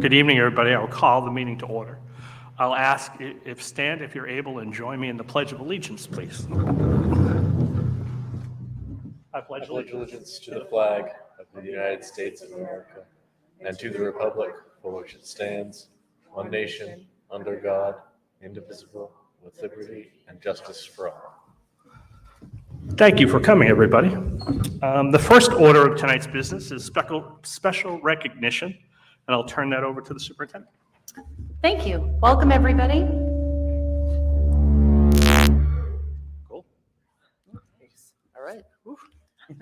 Good evening, everybody. I will call the meeting to order. I'll ask if stand if you're able and join me in the Pledge of Allegiance, please. I pledge allegiance to the flag of the United States of America and to the republic for which it stands, one nation, under God, indivisible, with liberty and justice for all. Thank you for coming, everybody. The first order of tonight's business is special recognition, and I'll turn that over to the superintendent. Thank you. Welcome, everybody. Cool. All right.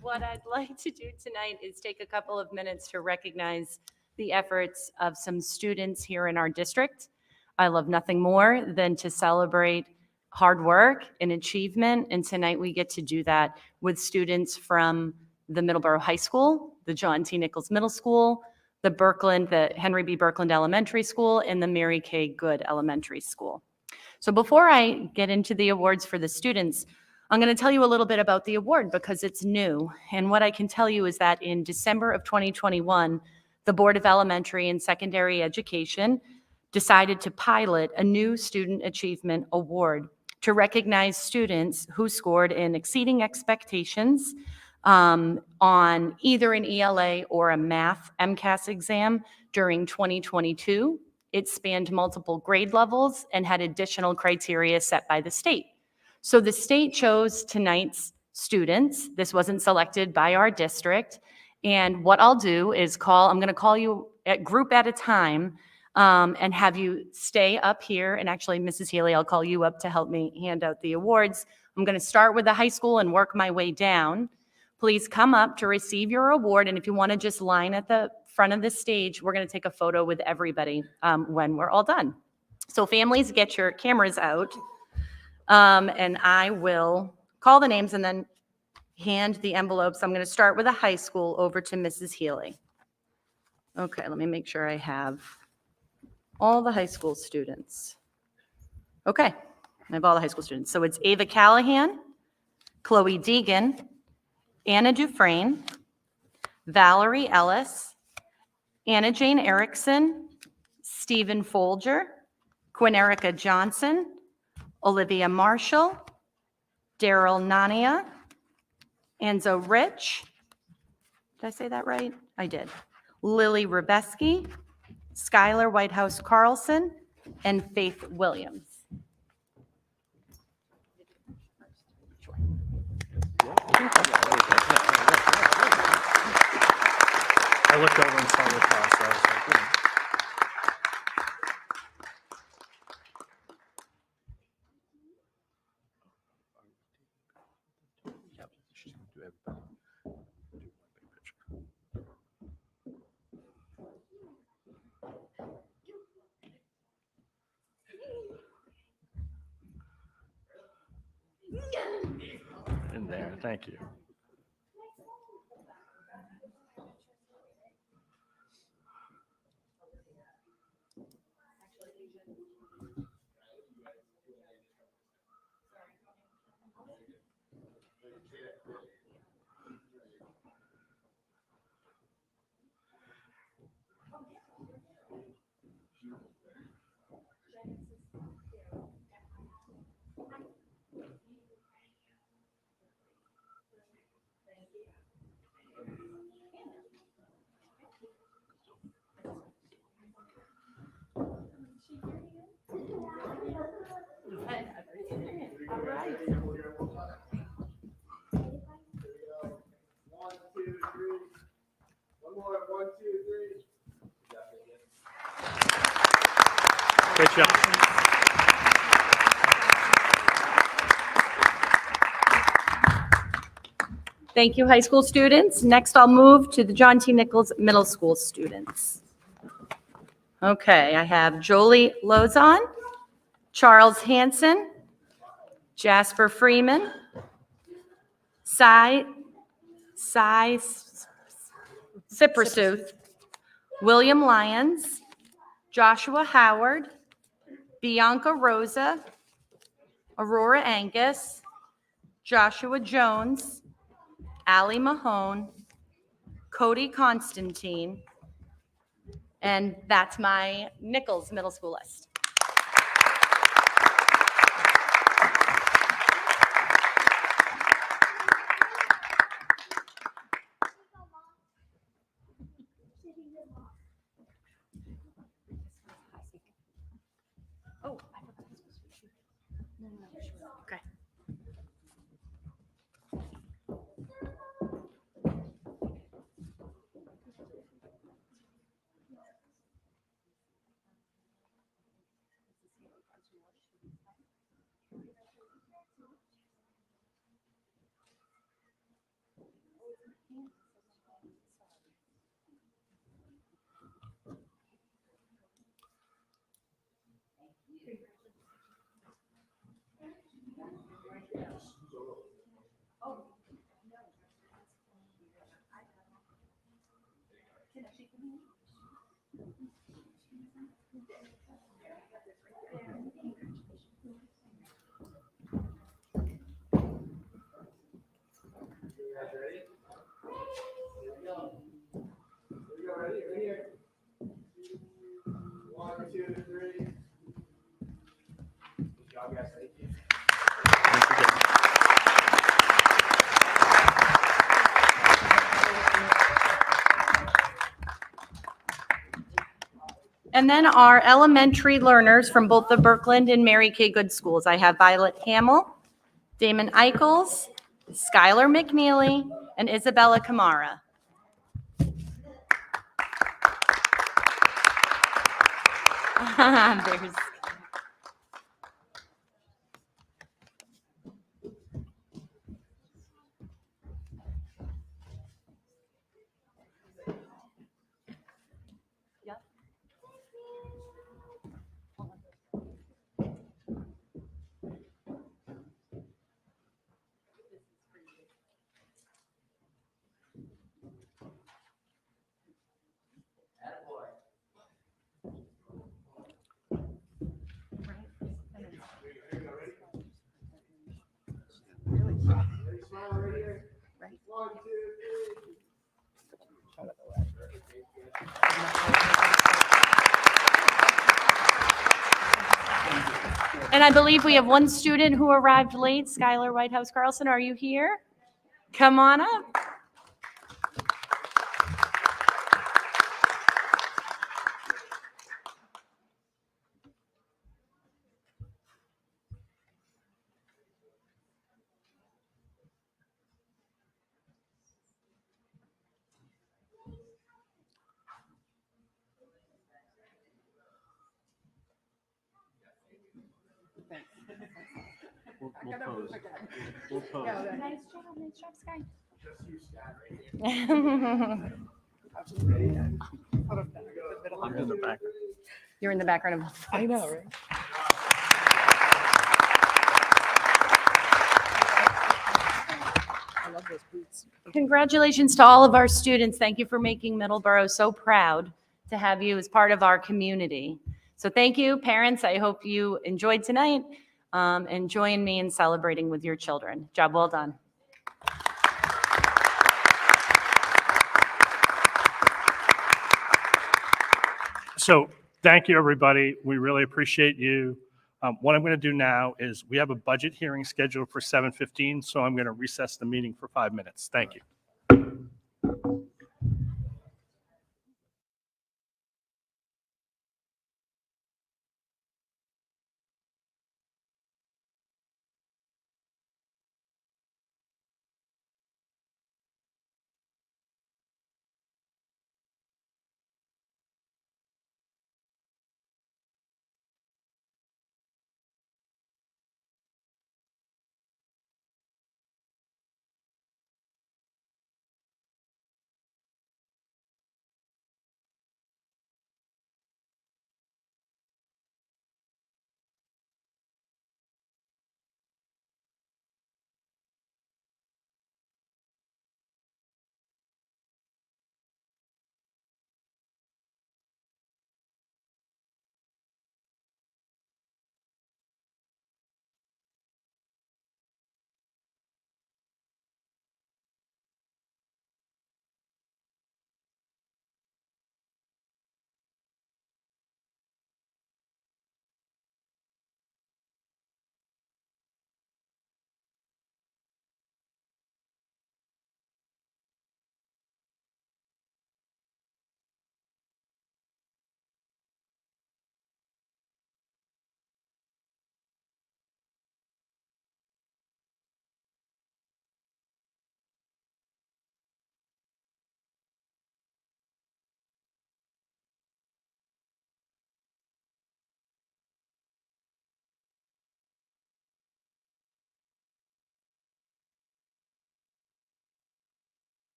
What I'd like to do tonight is take a couple of minutes to recognize the efforts of some students here in our district. I love nothing more than to celebrate hard work and achievement, and tonight we get to do that with students from the Middleborough High School, the John T. Nichols Middle School, the Henry B. Berkland Elementary School, and the Mary K. Good Elementary School. So before I get into the awards for the students, I'm going to tell you a little bit about the award because it's new. And what I can tell you is that in December of 2021, the Board of Elementary and Secondary Education decided to pilot a new Student Achievement Award to recognize students who scored in exceeding expectations on either an ELA or a math MCAS exam during 2022. It spanned multiple grade levels and had additional criteria set by the state. So the state chose tonight's students. This wasn't selected by our district. And what I'll do is I'm going to call you at group at a time and have you stay up here. And actually, Mrs. Healy, I'll call you up to help me hand out the awards. I'm going to start with the high school and work my way down. Please come up to receive your award. And if you want to just line at the front of the stage, we're going to take a photo with everybody when we're all done. So families, get your cameras out. And I will call the names and then hand the envelopes. I'm going to start with the high school over to Mrs. Healy. Okay, let me make sure I have all the high school students. Okay, I have all the high school students. So it's Ava Callahan, Chloe Deegan, Anna Dufresne, Valerie Ellis, Anna Jane Erickson, Stephen Folger, Quinn-Erica Johnson, Olivia Marshall, Daryl Nania, Enzo Rich, did I say that right? I did. Lily Rubeski, Skylar Whitehouse Carlson, and Faith Williams. I looked over and saw the class, so I was like, in there, thank you. Great job. Thank you, high school students. Next, I'll move to the John T. Nichols Middle School students. Okay, I have Jolie Lozon, Charles Hansen, Jasper Freeman, Cy Sippersuth, William Lyons, Joshua Howard, Bianca Rosa, Aurora Angus, Joshua Jones, Allie Mahone, Cody Constantine, And that's my Nichols Middle School list. Oh, I forgot. No, sure. Okay. And then our elementary learners from both the Birkeland and Mary Kay Good schools. I have Violet Hamill, Damon Eichels, Skylar McNeely, and Isabella Kamara. There's Yep. And I believe we have one student who arrived late. Skylar Whitehouse Carlson, are you here? Come on up. We'll pose. We'll pose. Nice job, Sky. I'm in the back. You're in the background of. I know, right? I love those boots. Congratulations to all of our students. Thank you for making Middleborough so proud to have you as part of our community. So thank you, parents. I hope you enjoyed tonight and join me in celebrating with your children. Job well done. So thank you, everybody. We really appreciate you. What I'm going to do now is we have a budget hearing scheduled for 7:15, so I'm going to recess the meeting for 5 minutes. Thank you.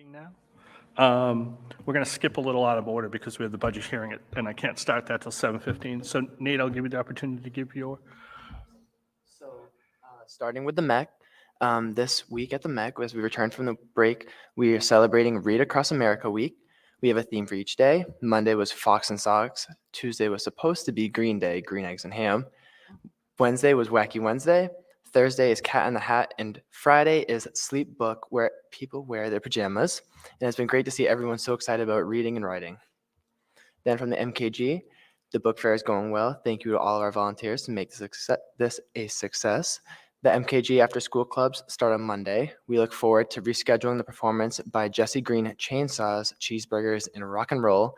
meeting now. We're going to skip a little out of order because we have the budget hearing, and I can't start that till 7:15. So Nate, I'll give you the opportunity to give your. So, starting with the MEC, this week at the MEC, as we return from the break, we are celebrating Read Across America Week. We have a theme for each day. Monday was Fox and Socks. Tuesday was supposed to be Green Day, Green Eggs and Ham. Wednesday was Wacky Wednesday. Thursday is Cat in the Hat. And Friday is Sleep Book, where people wear their pajamas. And it's been great to see everyone so excited about reading and writing. Then from the MKG, the book fair is going well. Thank you to all of our volunteers to make this a success. The MKG after school clubs start on Monday. We look forward to rescheduling the performance by Jesse Green Chainsaws, Cheeseburgers, and Rock and Roll.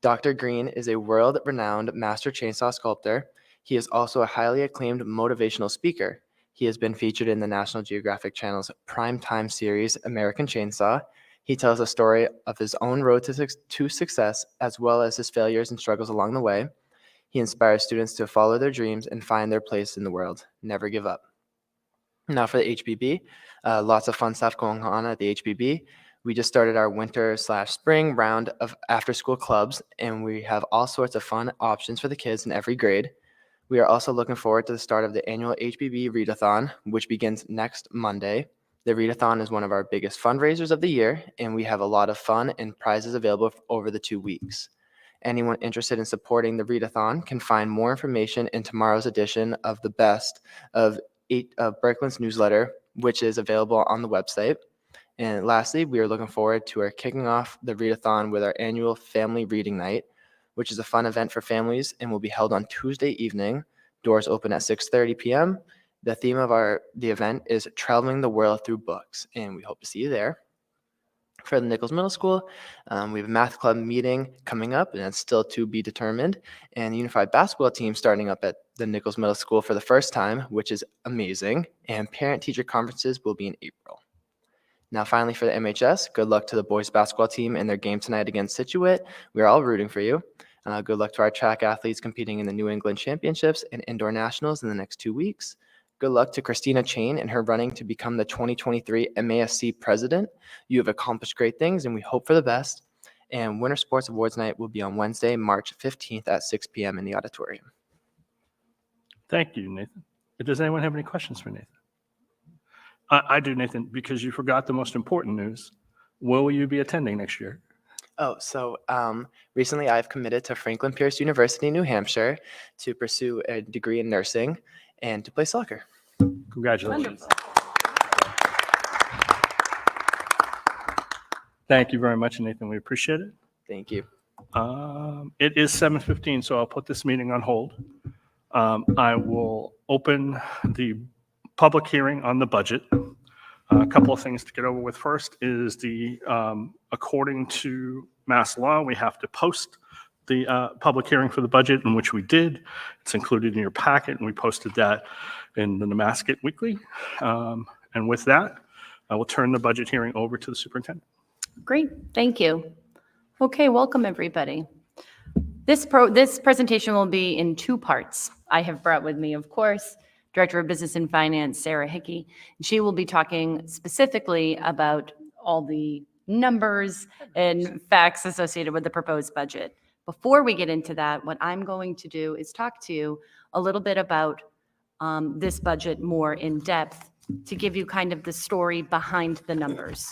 Dr. Green is a world-renowned master chainsaw sculptor. He is also a highly acclaimed motivational speaker. He has been featured in the National Geographic Channel's primetime series, American Chainsaw. He tells a story of his own road to success, as well as his failures and struggles along the way. He inspires students to follow their dreams and find their place in the world. Never give up. Now for the HBB, lots of fun stuff going on at the HBB. We just started our winter/spring round of after-school clubs, and we have all sorts of fun options for the kids in every grade. We are also looking forward to the start of the annual HBB Readathon, which begins next Monday. The Readathon is one of our biggest fundraisers of the year, and we have a lot of fun and prizes available over the 2 weeks. Anyone interested in supporting the Readathon can find more information in tomorrow's edition of the Best of Berkland's newsletter, which is available on the website. And lastly, we are looking forward to our kicking off the Readathon with our annual Family Reading Night, which is a fun event for families and will be held on Tuesday evening. Doors open at 6:30 p.m. The theme of the event is Traveling the World Through Books, and we hope to see you there. For the Nichols Middle School, we have a math club meeting coming up, and it's still to be determined. And the unified basketball team starting up at the Nichols Middle School for the first time, which is amazing. And parent-teacher conferences will be in April. Now, finally, for the MHS, good luck to the boys basketball team in their game tonight against Scituate. We are all rooting for you. Good luck to our track athletes competing in the New England Championships and Indoor Nationals in the next 2 weeks. Good luck to Christina Chain and her running to become the 2023 MASC president. You have accomplished great things, and we hope for the best. And Winter Sports Awards Night will be on Wednesday, March 15th at 6 p.m. in the auditorium. Thank you, Nathan. Does anyone have any questions for Nathan? I do, Nathan, because you forgot the most important news. Will you be attending next year? Oh, so recently I've committed to Franklin Pierce University, New Hampshire, to pursue a degree in nursing and to play soccer. Congratulations. Wonderful. Thank you very much, Nathan. We appreciate it. Thank you. It is 7:15, so I'll put this meeting on hold. I will open the public hearing on the budget. A couple of things to get over with. First is according to Mass law, we have to post the public hearing for the budget, in which we did. It's included in your packet, and we posted that in the Nemasket Weekly. And with that, I will turn the budget hearing over to the superintendent. Great, thank you. Okay, welcome everybody. This presentation will be in 2 parts. I have brought with me, of course, Director of Business and Finance, Sarah Hickey. She will be talking specifically about all the numbers and facts associated with the proposed budget. Before we get into that, what I'm going to do is talk to you a little bit about this budget more in depth to give you kind of the story behind the numbers.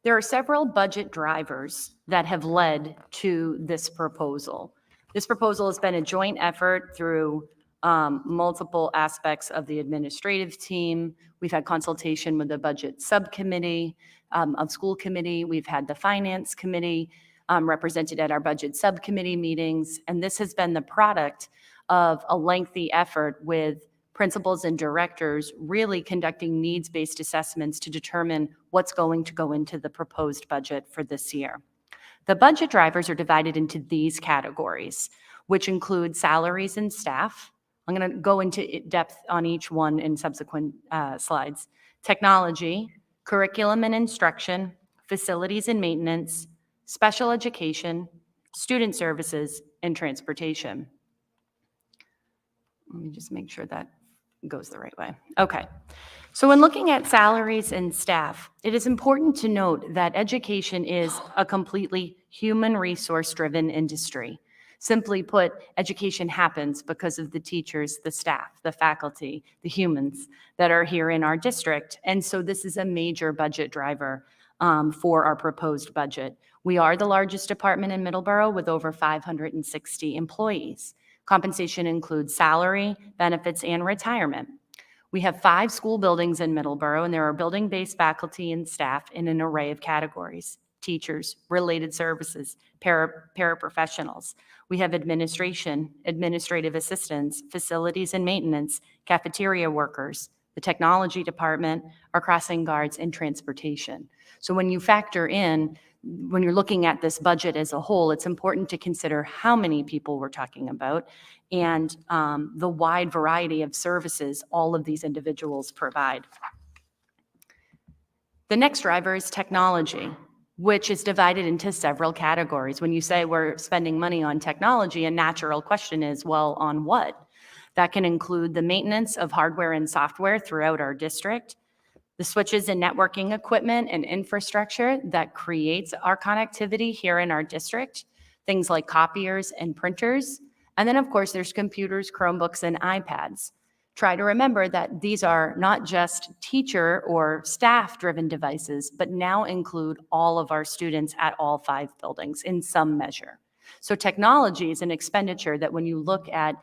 There are several budget drivers that have led to this proposal. This proposal has been a joint effort through multiple aspects of the administrative team. We've had consultation with the budget subcommittee of school committee. We've had the finance committee represented at our budget subcommittee meetings. And this has been the product of a lengthy effort with principals and directors really conducting needs-based assessments to determine what's going to go into the proposed budget for this year. The budget drivers are divided into these categories, which include salaries and staff. I'm going to go into depth on each one in subsequent slides. Technology, curriculum and instruction, facilities and maintenance, special education, student services, and transportation. Let me just make sure that goes the right way. Okay. So when looking at salaries and staff, it is important to note that education is a completely human resource-driven industry. Simply put, education happens because of the teachers, the staff, the faculty, the humans that are here in our district. And so this is a major budget driver for our proposed budget. We are the largest department in Middleborough with over 560 employees. Compensation includes salary, benefits, and retirement. We have 5 school buildings in Middleborough, and there are building-based faculty and staff in an array of categories: teachers, related services, paraprofessionals. We have administration, administrative assistants, facilities and maintenance, cafeteria workers, the technology department, our crossing guards, and transportation. So when you factor in, when you're looking at this budget as a whole, it's important to consider how many people we're talking about and the wide variety of services all of these individuals provide. The next driver is technology, which is divided into several categories. When you say we're spending money on technology, a natural question is, well, on what? That can include the maintenance of hardware and software throughout our district, the switches and networking equipment and infrastructure that creates our connectivity here in our district, things like copiers and printers. And then, of course, there's computers, Chromebooks, and iPads. Try to remember that these are not just teacher or staff-driven devices, but now include all of our students at all 5 buildings in some measure. So technology is an expenditure that when you look at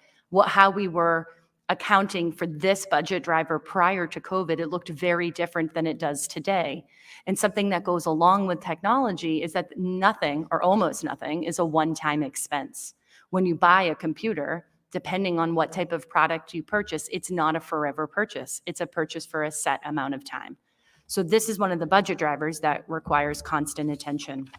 how we were accounting for this budget driver prior to COVID, it looked very different than it does today. And something that goes along with technology is that nothing or almost nothing is a one-time expense. When you buy a computer, depending on what type of product you purchase, it's not a forever purchase. It's a purchase for a set amount of time. So this is one of the budget drivers that requires constant attention.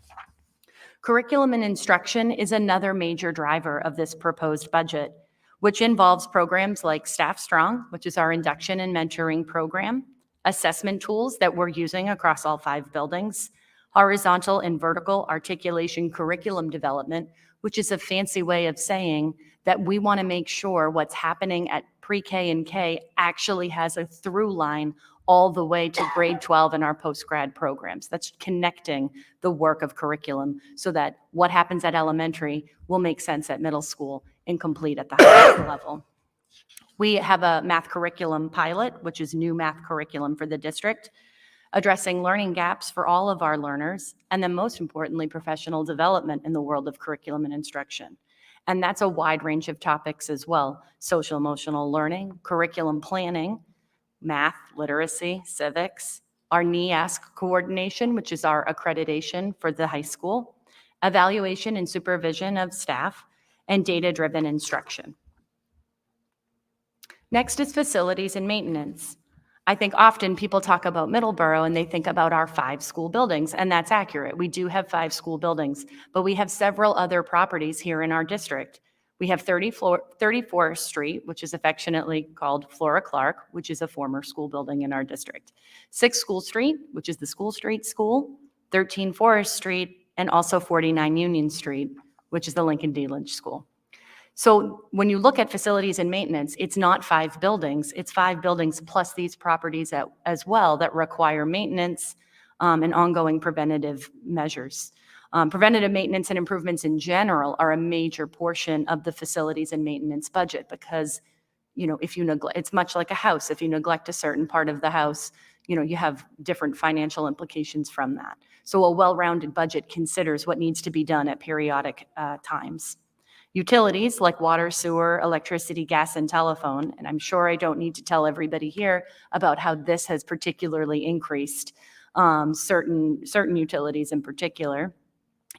Curriculum and instruction is another major driver of this proposed budget, which involves programs like Staff Strong, which is our induction and mentoring program, assessment tools that we're using across all 5 buildings, horizontal and vertical articulation curriculum development, which is a fancy way of saying that we want to make sure what's happening at pre-K and K actually has a through line all the way to grade 12 in our post-grad programs. That's connecting the work of curriculum so that what happens at elementary will make sense at middle school and complete at the high school level. We have a math curriculum pilot, which is new math curriculum for the district, addressing learning gaps for all of our learners, and then most importantly, professional development in the world of curriculum and instruction. And that's a wide range of topics as well: social emotional learning, curriculum planning, math, literacy, civics, our NEASC coordination, which is our accreditation for the high school, evaluation and supervision of staff, and data-driven instruction. Next is facilities and maintenance. I think often people talk about Middleborough and they think about our 5 school buildings, and that's accurate. We do have 5 school buildings, but we have several other properties here in our district. We have 34th Street, which is affectionately called Flora Clark, which is a former school building in our district. 6 School Street, which is the School Street School, 13 Forest Street, and also 49 Union Street, which is the Lincoln D. Lynch School. So when you look at facilities and maintenance, it's not 5 buildings, it's 5 buildings plus these properties as well that require maintenance and ongoing preventative measures. Preventative maintenance and improvements in general are a major portion of the facilities and maintenance budget because, you know, if you neglect, it's much like a house. If you neglect a certain part of the house, you know, you have different financial implications from that. So a well-rounded budget considers what needs to be done at periodic times. Utilities like water, sewer, electricity, gas, and telephone, and I'm sure I don't need to tell everybody here about how this has particularly increased certain utilities in particular.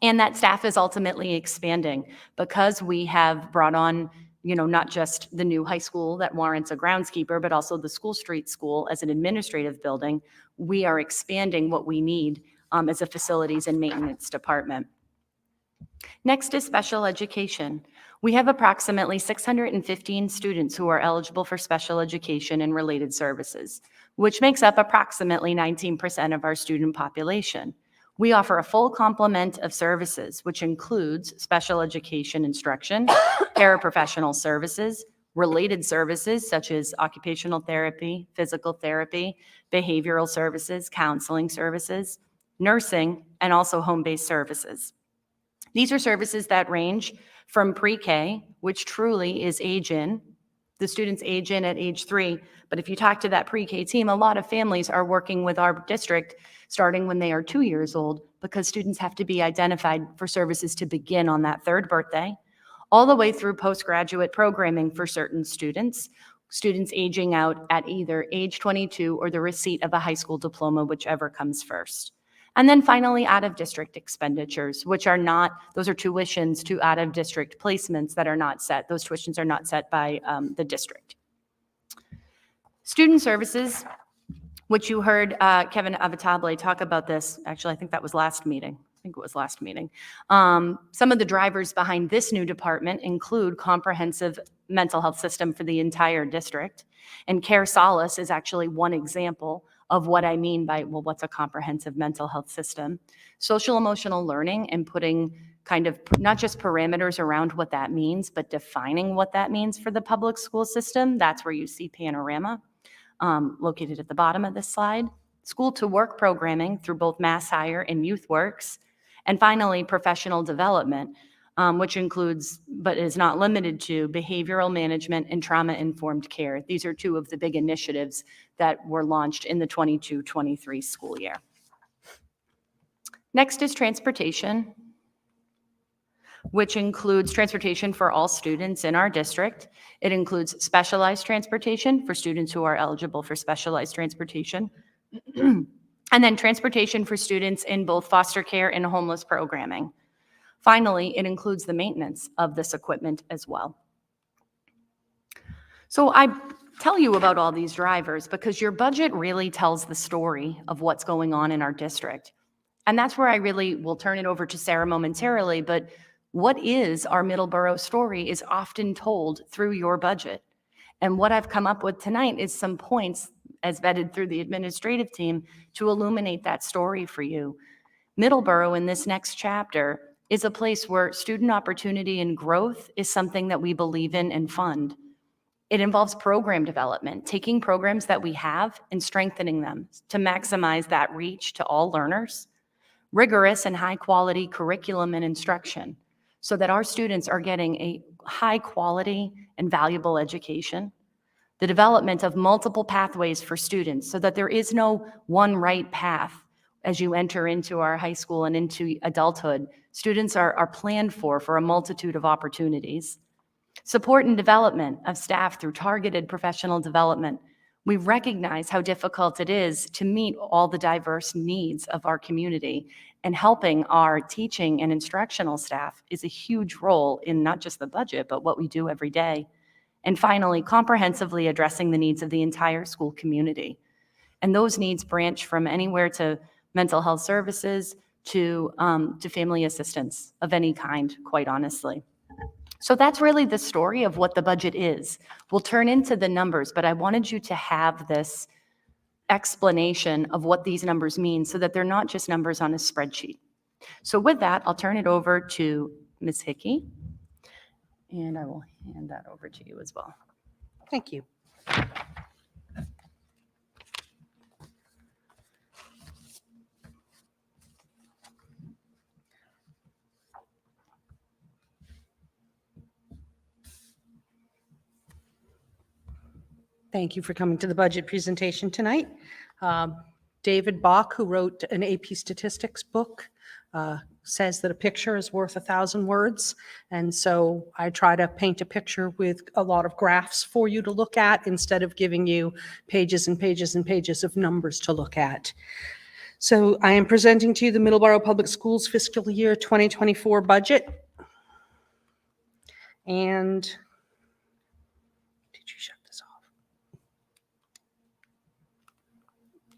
And that staff is ultimately expanding because we have brought on, you know, not just the new high school that warrants a groundskeeper, but also the School Street School as an administrative building. We are expanding what we need as a facilities and maintenance department. Next is special education. We have approximately 615 students who are eligible for special education and related services, which makes up approximately 19% of our student population. We offer a full complement of services, which includes special education instruction, paraprofessional services, related services such as occupational therapy, physical therapy, behavioral services, counseling services, nursing, and also home-based services. These are services that range from pre-K, which truly is age in. The students age in at age 3, but if you talk to that pre-K team, a lot of families are working with our district starting when they are 2 years old, because students have to be identified for services to begin on that 3rd birthday, all the way through postgraduate programming for certain students aging out at either age 22 or the receipt of a high school diploma, whichever comes first. And then finally, out-of-district expenditures, which are not, those are tuitions to out-of-district placements that are not set. Those tuitions are not set by the district. Student services, which you heard Kevin Avatable talk about this. Actually, I think that was last meeting. Some of the drivers behind this new department include comprehensive mental health system for the entire district. And Care Solace is actually one example of what I mean by, well, what's a comprehensive mental health system? Social emotional learning and putting kind of not just parameters around what that means, but defining what that means for the public school system. That's where you see Panorama, located at the bottom of this slide. School to work programming through both Mass Hire and YouthWorks. And finally, professional development, which includes, but is not limited to, behavioral management and trauma-informed care. These are 2 of the big initiatives that were launched in the 22-23 school year. Next is transportation, which includes transportation for all students in our district. It includes specialized transportation for students who are eligible for specialized transportation. And then transportation for students in both foster care and homeless programming. Finally, it includes the maintenance of this equipment as well. So I tell you about all these drivers because your budget really tells the story of what's going on in our district. And that's where I really will turn it over to Sarah momentarily, but what is our Middleborough story is often told through your budget. And what I've come up with tonight is some points, as vetted through the administrative team, to illuminate that story for you. Middleborough in this next chapter is a place where student opportunity and growth is something that we believe in and fund. It involves program development, taking programs that we have and strengthening them to maximize that reach to all learners, rigorous and high quality curriculum and instruction so that our students are getting a high quality and valuable education, the development of multiple pathways for students so that there is no one right path as you enter into our high school and into adulthood. Students are planned for a multitude of opportunities. Support and development of staff through targeted professional development. We recognize how difficult it is to meet all the diverse needs of our community, and helping our teaching and instructional staff is a huge role in not just the budget, but what we do every day. And finally, comprehensively addressing the needs of the entire school community. And those needs branch from anywhere to mental health services to family assistance of any kind, quite honestly. So that's really the story of what the budget is. We'll turn into the numbers, but I wanted you to have this explanation of what these numbers mean so that they're not just numbers on a spreadsheet. So with that, I'll turn it over to Ms. Hickey, and I will hand that over to you as well. Thank you. Thank you for coming to the budget presentation tonight. David Bach, who wrote an AP statistics book, says that a picture is worth 1,000 words. And so I try to paint a picture with a lot of graphs for you to look at instead of giving you pages and pages and pages of numbers to look at. So I am presenting to you the Middleborough Public Schools fiscal year 2024 budget. And did you shut this off?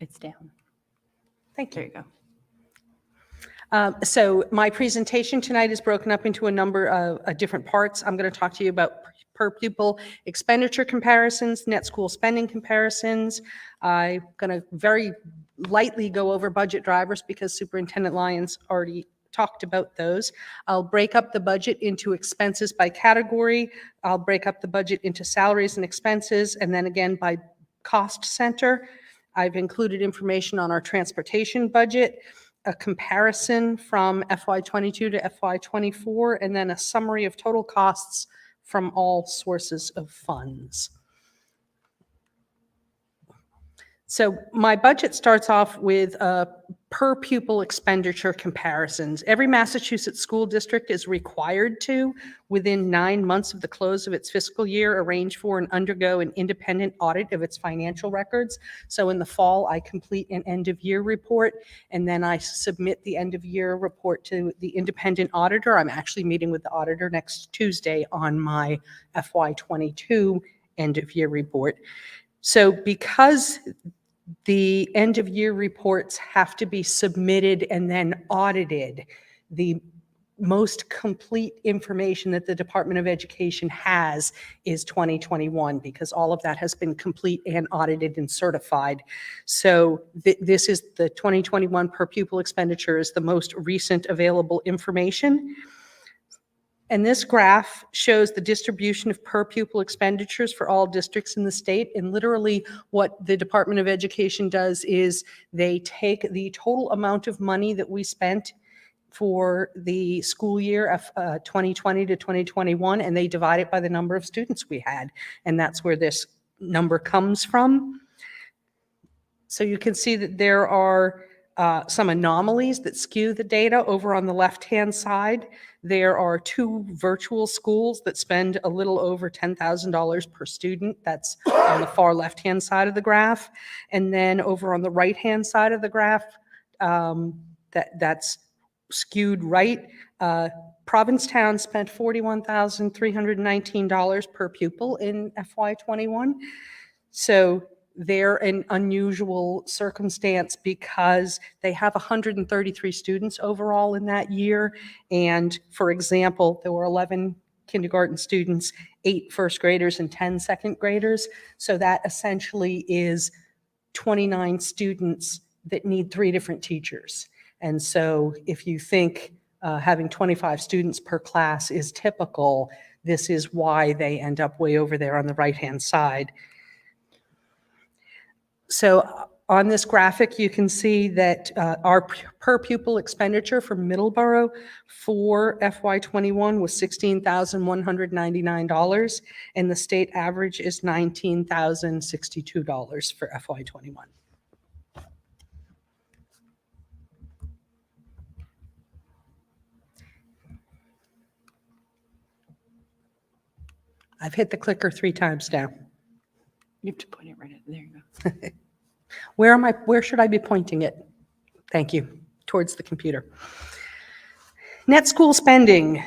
It's down. Thank There you. you go. So my presentation tonight is broken up into a number of different parts. I'm going to talk to you about per pupil expenditure comparisons, net school spending comparisons. I'm going to very lightly go over budget drivers because Superintendent Lyons already talked about those. I'll break up the budget into expenses by category. I'll break up the budget into salaries and expenses, and then again by cost center. I've included information on our transportation budget, a comparison from FY22 to FY24, and then a summary of total costs from all sources of funds. So my budget starts off with per pupil expenditure comparisons. Every Massachusetts school district is required to, within 9 months of the close of its fiscal year, arrange for and undergo an independent audit of its financial records. So in the fall, I complete an end-of-year report, and then I submit the end-of-year report to the independent auditor. I'm actually meeting with the auditor next Tuesday on my FY22 end-of-year report. So because the end-of-year reports have to be submitted and then audited, the most complete information that the Department of Education has is 2021, because all of that has been complete and audited and certified. So this is the 2021 per pupil expenditure is the most recent available information. And this graph shows the distribution of per pupil expenditures for all districts in the state. And literally what the Department of Education does is they take the total amount of money that we spent for the school year of 2020 to 2021, and they divide it by the number of students we had. And that's where this number comes from. So you can see that there are some anomalies that skew the data. Over on the left-hand side, there are 2 virtual schools that spend a little over $10,000 per student. That's on the far left-hand side of the graph. And then over on the right-hand side of the graph, that's skewed right. Provincetown spent $41,319 per pupil in FY21. So they're an unusual circumstance because they have 133 students overall in that year. And for example, there were 11 kindergarten students, 8 first graders, and 10 second graders. So that essentially is 29 students that need 3 different teachers. And so if you think having 25 students per class is typical, this is why they end up way over there on the right-hand side. So on this graphic, you can see that our per pupil expenditure for Middleborough for FY21 was $16,199, and the state average is $19,062 for FY21. I've hit the clicker 3 times now. You have to point it right at, there you go. Where should I be pointing it? Thank you. Towards the computer. Net school spending.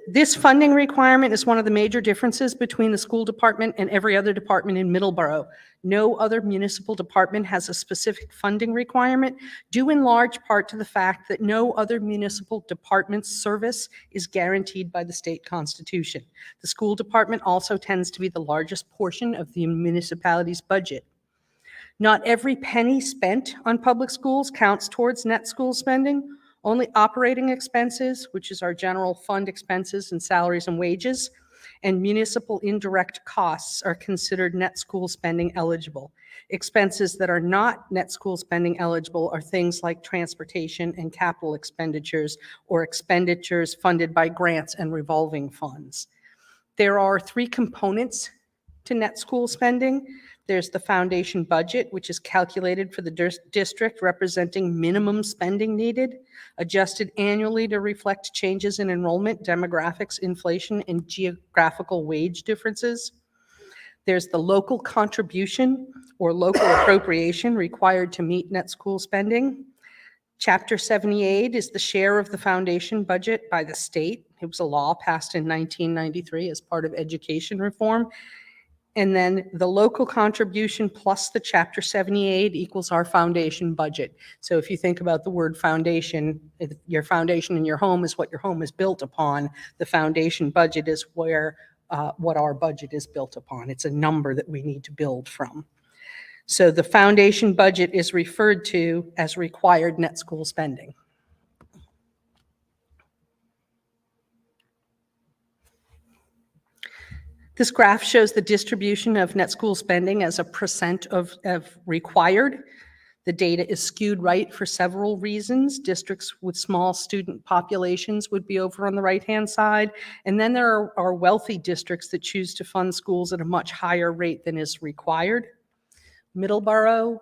This funding requirement is one of the major differences between the school department and every other department in Middleborough. No other municipal department has a specific funding requirement, due in large part to the fact that no other municipal department's service is guaranteed by the state constitution. The school department also tends to be the largest portion of the municipality's budget. Not every penny spent on public schools counts towards net school spending. Only operating expenses, which is our general fund expenses and salaries and wages, and municipal indirect costs are considered net school spending eligible. Expenses that are not net school spending eligible are things like transportation and capital expenditures, or expenditures funded by grants and revolving funds. There are 3 components to net school spending. There's the foundation budget, which is calculated for the district, representing minimum spending needed, adjusted annually to reflect changes in enrollment, demographics, inflation, and geographical wage differences. There's the local contribution or local appropriation required to meet net school spending. Chapter 78 is the share of the foundation budget by the state. It was a law passed in 1993 as part of education reform. And then the local contribution plus the Chapter 78 equals our foundation budget. So if you think about the word foundation, your foundation in your home is what your home is built upon. The foundation budget is where what our budget is built upon. It's a number that we need to build from. So the foundation budget is referred to as required net school spending. This graph shows the distribution of net school spending as a percent of required. The data is skewed right for several reasons. Districts with small student populations would be over on the right-hand side. And then there are wealthy districts that choose to fund schools at a much higher rate than is required. Middleborough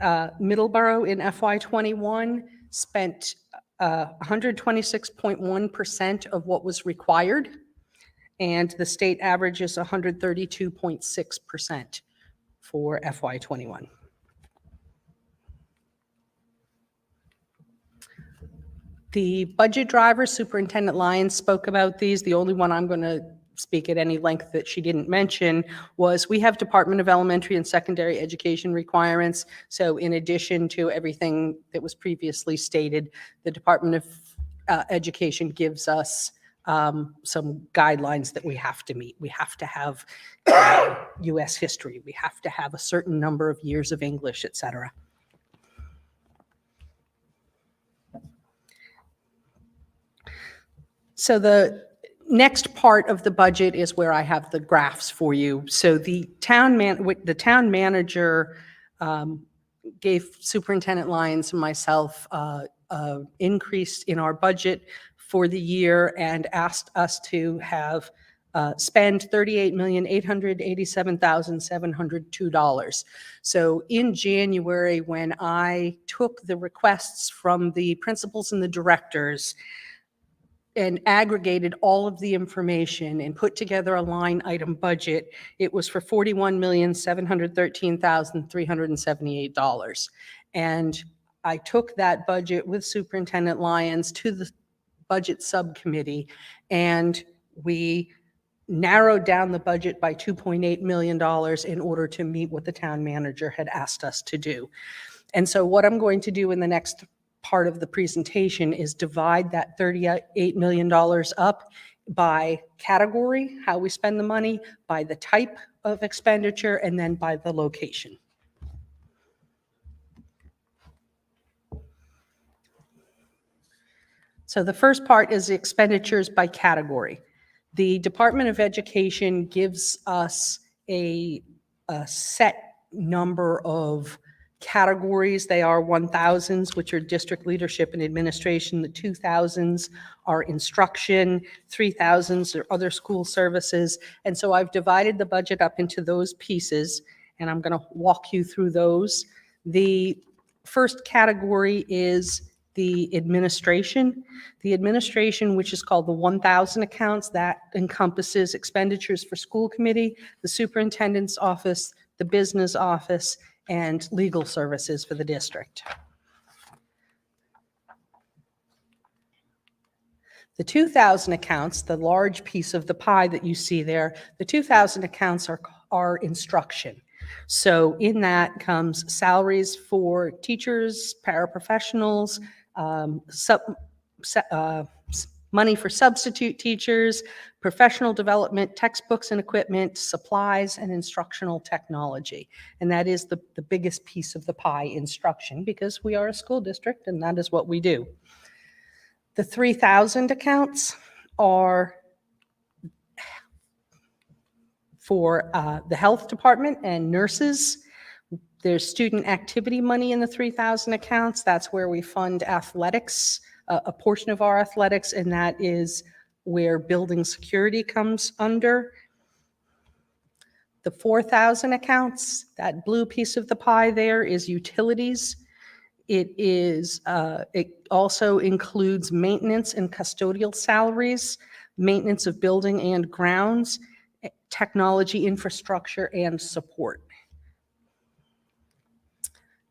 in FY21 spent 126.1% of what was required, and the state average is 132.6% for FY21. The budget drivers, Superintendent Lyons spoke about these. The only one I'm going to speak at any length that she didn't mention was we have Department of Elementary and Secondary Education requirements. So in addition to everything that was previously stated, the Department of Education gives us some guidelines that we have to meet. We have to have US history. We have to have a certain number of years of English, et cetera. So the next part of the budget is where I have the graphs for you. So the town manager gave Superintendent Lyons and myself increase in our budget for the year and asked us to have spend $38,887,702. So in January, when I took the requests from the principals and the directors and aggregated all of the information and put together a line item budget, it was for $41,713,378. And I took that budget with Superintendent Lyons to the budget subcommittee, and we narrowed down the budget by $2.8 million in order to meet what the town manager had asked us to do. And so what I'm going to do in the next part of the presentation is divide that $38 million up by category, how we spend the money, by the type of expenditure, and then by the location. So the first part is the expenditures by category. The Department of Education gives us a set number of categories. They are 1000s, which are district leadership and administration. The 2000s are instruction. 3000s are other school services. And so I've divided the budget up into those pieces, and I'm going to walk you through those. The first category is the administration. The administration, which is called the 1000 accounts, that encompasses expenditures for school committee, the superintendent's office, the business office, and legal services for the district. The 2000 accounts, the large piece of the pie that you see there, the 2000 accounts are instruction. So in that comes salaries for teachers, paraprofessionals, money for substitute teachers, professional development, textbooks and equipment, supplies, and instructional technology. And that is the biggest piece of the pie, instruction, because we are a school district and that is what we do. The 3000 accounts are for the health department and nurses. There's student activity money in the 3000 accounts. That's where we fund athletics, a portion of our athletics, and that is where building security comes under. The 4000 accounts, that blue piece of the pie there, is utilities. It also includes maintenance and custodial salaries, maintenance of building and grounds, technology infrastructure, and support.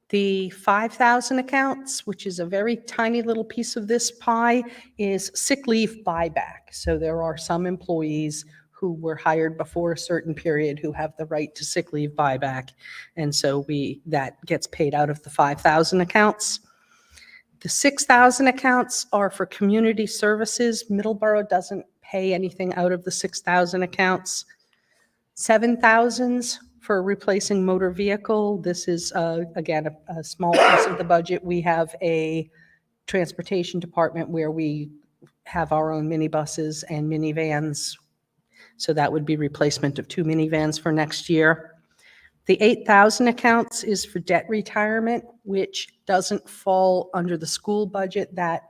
The 5000 accounts, which is a very tiny little piece of this pie, is sick leave buyback. So there are some employees who were hired before a certain period who have the right to sick leave buyback. And so that gets paid out of the 5000 accounts. The 6000 accounts are for community services. Middleborough doesn't pay anything out of the 6000 accounts. 7000s for replacing motor vehicle. This is, again, a small piece of the budget. We have a transportation department where we have our own minibuses and minivans So that would be replacement of 2 minivans for next year. The 8,000 accounts is for debt retirement, which doesn't fall under the school budget. That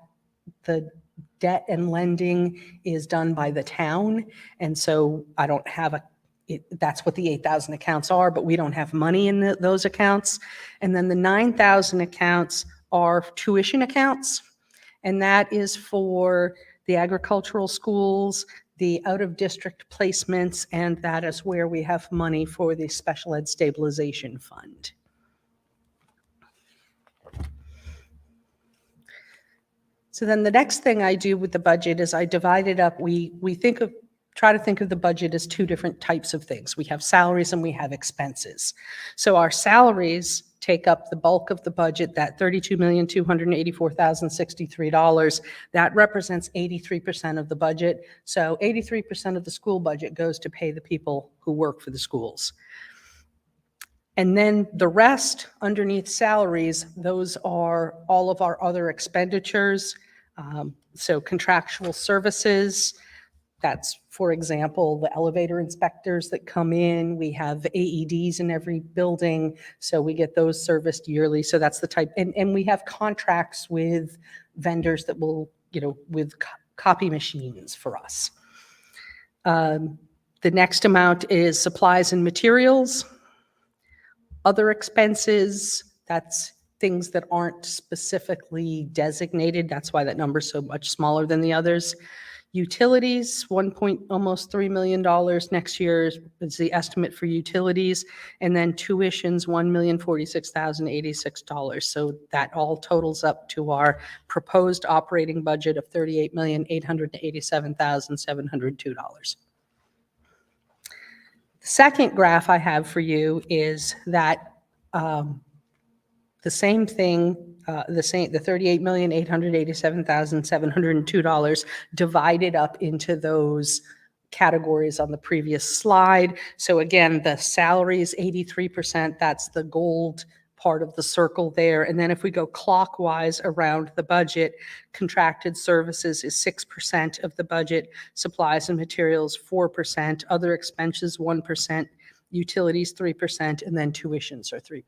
the debt and lending is done by the town. And so I don't have that's what the 8,000 accounts are, but we don't have money in those accounts. And then the 9,000 accounts are tuition accounts. And that is for the agricultural schools, the out-of-district placements, and that is where we have money for the Special Ed Stabilization Fund. So then the next thing I do with the budget is I divide it up. We try to think of the budget as two different types of things. We have salaries and we have expenses. So our salaries take up the bulk of the budget, that $32,284,063. That represents 83% of the budget. So 83% of the school budget goes to pay the people who work for the schools. And then the rest underneath salaries, those are all of our other expenditures. So contractual services, that's, for example, the elevator inspectors that come in. We have AEDs in every building, so we get those serviced yearly. So that's the type, and we have contracts with vendors that will, with copy machines for us. The next amount is supplies and materials. Other expenses, that's things that aren't specifically designated. That's why that number is so much smaller than the others. Utilities, almost $3 million next year is the estimate for utilities. And then tuitions, $1,046,086. So that all totals up to our proposed operating budget of $38,887,702. The second graph I have for you is that the same thing, the $38,887,702 divided up into those categories on the previous slide. So again, the salaries, 83%, that's the gold part of the circle there. And then if we go clockwise around the budget, contracted services is 6% of the budget, supplies and materials 4%, other expenses 1%, utilities 3%, and then tuitions are 3%.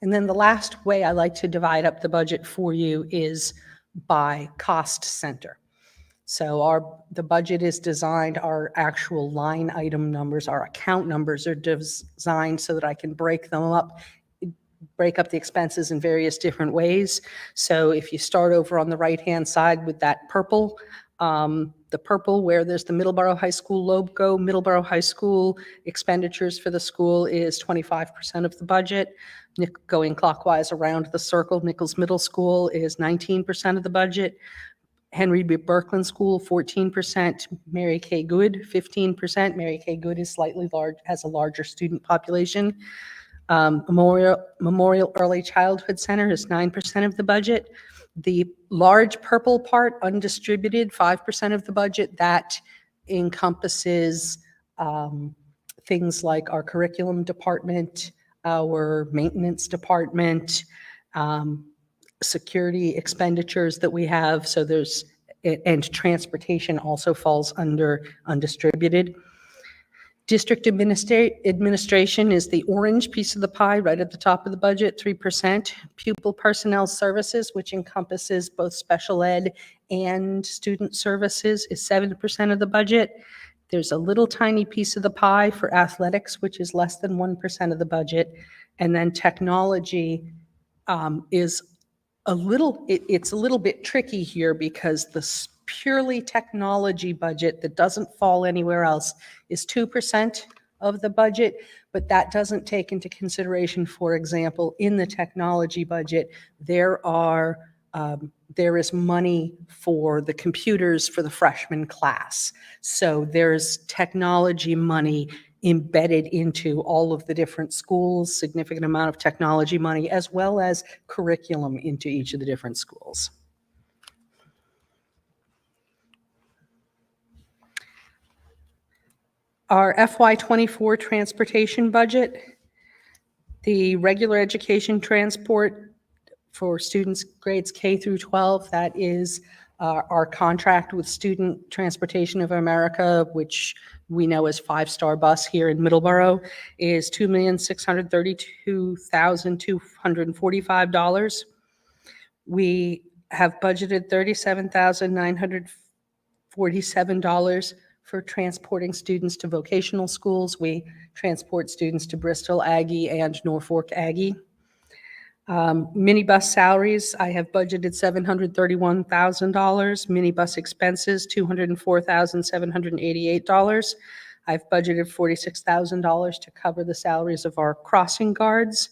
And then the last way I like to divide up the budget for you is by cost center. So the budget is designed, our actual line item numbers, our account numbers are designed so that I can break up the expenses in various different ways. So if you start over on the right-hand side with that purple, the purple where there's the Middleborough High School logo, Middleborough High School expenditures for the school is 25% of the budget. Going clockwise around the circle, Nichols Middle School is 19% of the budget. Henry B. Berkland School, 14%. Mary K. Good, 15%. Mary K. Good is slightly large, has a larger student population. Memorial Early Childhood Center is 9% of the budget. The large purple part, undistributed, 5% of the budget, that encompasses things like our curriculum department, our maintenance department, security expenditures that we have. So and transportation also falls under undistributed. District administration is the orange piece of the pie right at the top of the budget, 3%. Pupil personnel services, which encompasses both special ed and student services, is 7% of the budget. There's a little tiny piece of the pie for athletics, which is less than 1% of the budget. And then technology is it's a little bit tricky here because the purely technology budget that doesn't fall anywhere else is 2% of the budget, but that doesn't take into consideration, for example, in the technology budget, there is money for the computers for the freshman class. So there's technology money embedded into all of the different schools, significant amount of technology money, as well as curriculum into each of the different schools. Our FY24 transportation budget, the regular education transport for students grades K through 12. That is our contract with Student Transportation of America, which we know as Five Star Bus here in Middleborough, is $2,632,245. We have budgeted $37,947 for transporting students to vocational schools. We transport students to Bristol Aggie and Norfolk Aggie. Minibus salaries, I have budgeted $731,000. Minibus expenses, $204,788. I've budgeted $46,000 to cover the salaries of our crossing guards.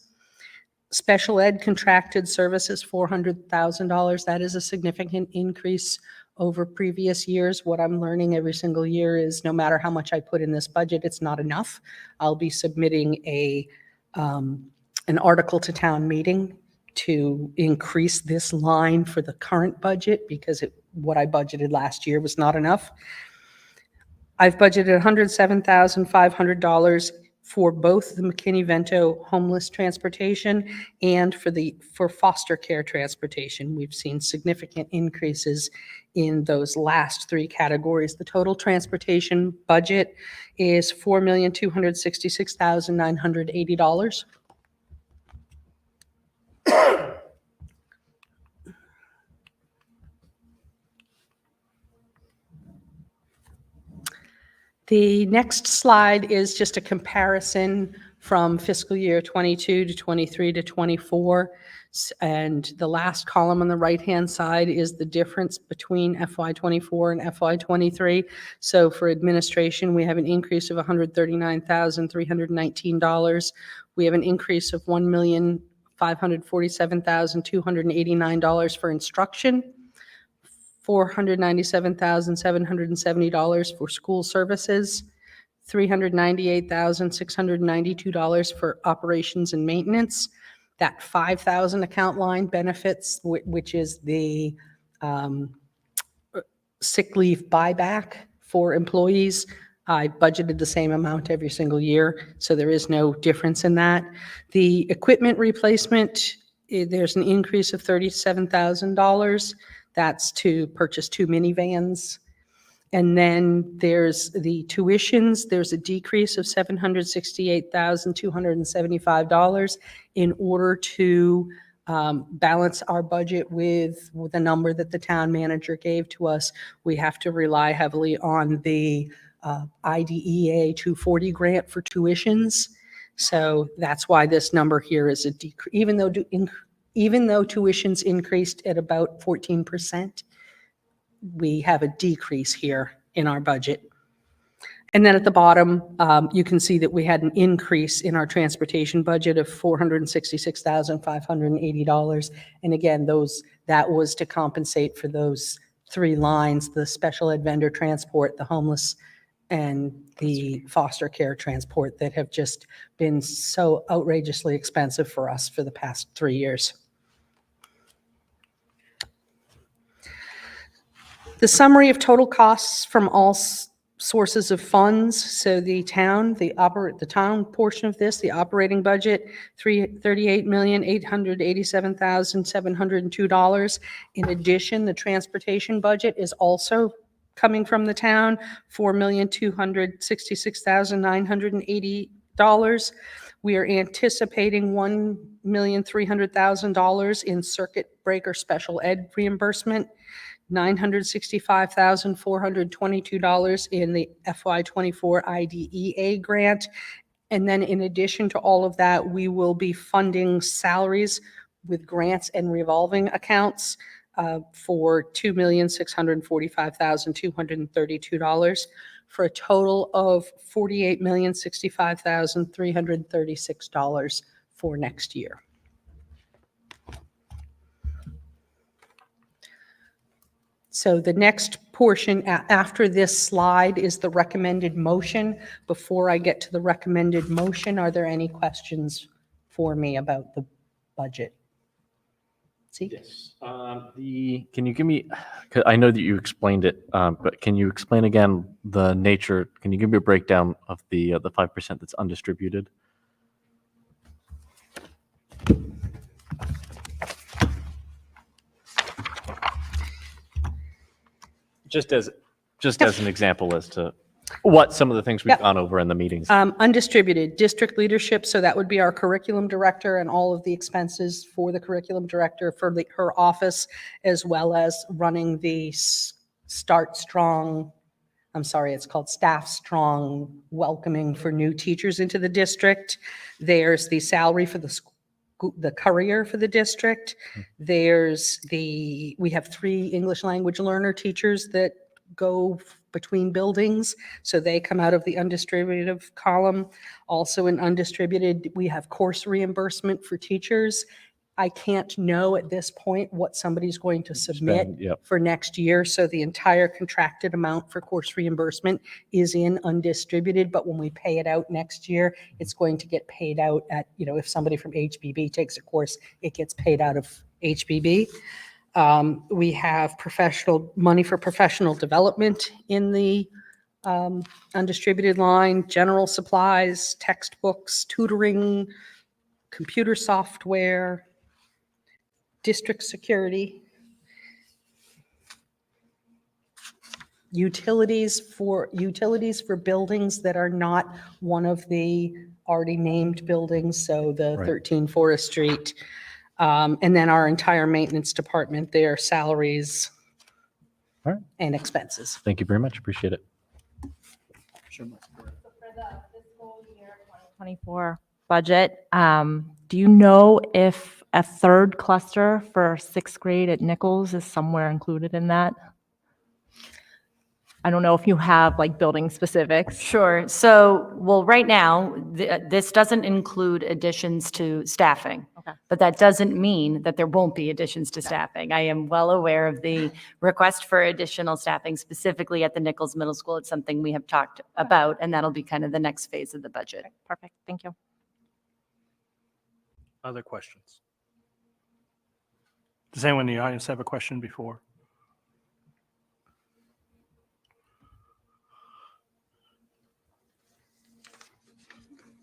Special ed contracted services, $400,000. That is a significant increase over previous years. What I'm learning every single year is no matter how much I put in this budget, it's not enough. I'll be submitting an article to town meeting to increase this line for the current budget because what I budgeted last year was not enough. I've budgeted $107,500 for both the McKinney-Vento homeless transportation and for foster care transportation. We've seen significant increases in those last three categories. The total transportation budget is $4,266,980. The next slide is just a comparison from fiscal year 22 to 23 to 24. And the last column on the right-hand side is the difference between FY24 and FY23. So for administration, we have an increase of $139,319. We have an increase of $1,547,289 for instruction, $497,770 for school services, $398,692 for operations and maintenance. That 5,000 account line benefits, which is the sick leave buyback for employees. I budgeted the same amount every single year, so there is no difference in that. The equipment replacement, there's an increase of $37,000. That's to purchase 2 minivans. And then there's the tuitions. There's a decrease of $768,275 in order to balance our budget with the number that the town manager gave to us. We have to rely heavily on the IDEA 240 grant for tuitions. So that's why this number here is a decrease. Even though tuitions increased at about 14%, we have a decrease here in our budget. And then at the bottom, you can see that we had an increase in our transportation budget of $466,580. And again, that was to compensate for those three lines, the special ed vendor transport, the homeless, and the foster care transport that have just been so outrageously expensive for us for the past 3 years. The summary of total costs from all sources of funds. So the town portion of this, the operating budget, $38,887,702. In addition, the transportation budget is also coming from the town, $4,266,980. We are anticipating $1,300,000 in circuit breaker special ed reimbursement, $965,422 in the FY24 IDEA grant. And then in addition to all of that, we will be funding salaries with grants and revolving accounts for $2,645,232 for a total of $48,065,336 for next year. So the next portion after this slide is the recommended motion. Before I get to the recommended motion, are there any questions for me about the budget? See? Yes. Can you give me, 'cause I know that you explained it, but can you explain again the nature? Can you give me a breakdown of the 5% that's undistributed? Just as an example as to what some of the things we've Yep. gone over in the meetings. Undistributed district leadership, so that would be our curriculum director and all of the expenses for the curriculum director for her office, as well as running the Start Strong, I'm sorry, it's called Staff Strong Welcoming for new teachers into the district. There's the salary for the courier for the district. We have 3 English language learner teachers that go between buildings, so they come out of the undistributed column. Also in undistributed, we have course reimbursement for teachers. I can't know at this point what somebody's going to submit Yep. for next year, so the entire contracted amount for course reimbursement is in undistributed, but when we pay it out next year, it's going to get paid out at, if somebody from HBB takes a course, it gets paid out of HBB. We have money for professional development in the undistributed line, general supplies, textbooks, tutoring, computer software, district security, utilities for buildings that are not one of the already named buildings, so the Right. 13 Forest Street. And then our entire maintenance department, their salaries All right. and expenses. Thank you very much. Appreciate it. For the fiscal year 2024 budget, do you know if a third cluster for 6th grade at Nichols is somewhere included in that? I don't know if you have like building specifics. Sure. So, well, right now, this doesn't include additions to staffing. Okay. But that doesn't mean that there won't be additions to staffing. I am well aware of the request for additional staffing specifically at the Nichols Middle School. It's something we have talked about, and that'll be kind of the next phase of the budget. Perfect, thank you. Other questions? Does anyone in the audience have a question before?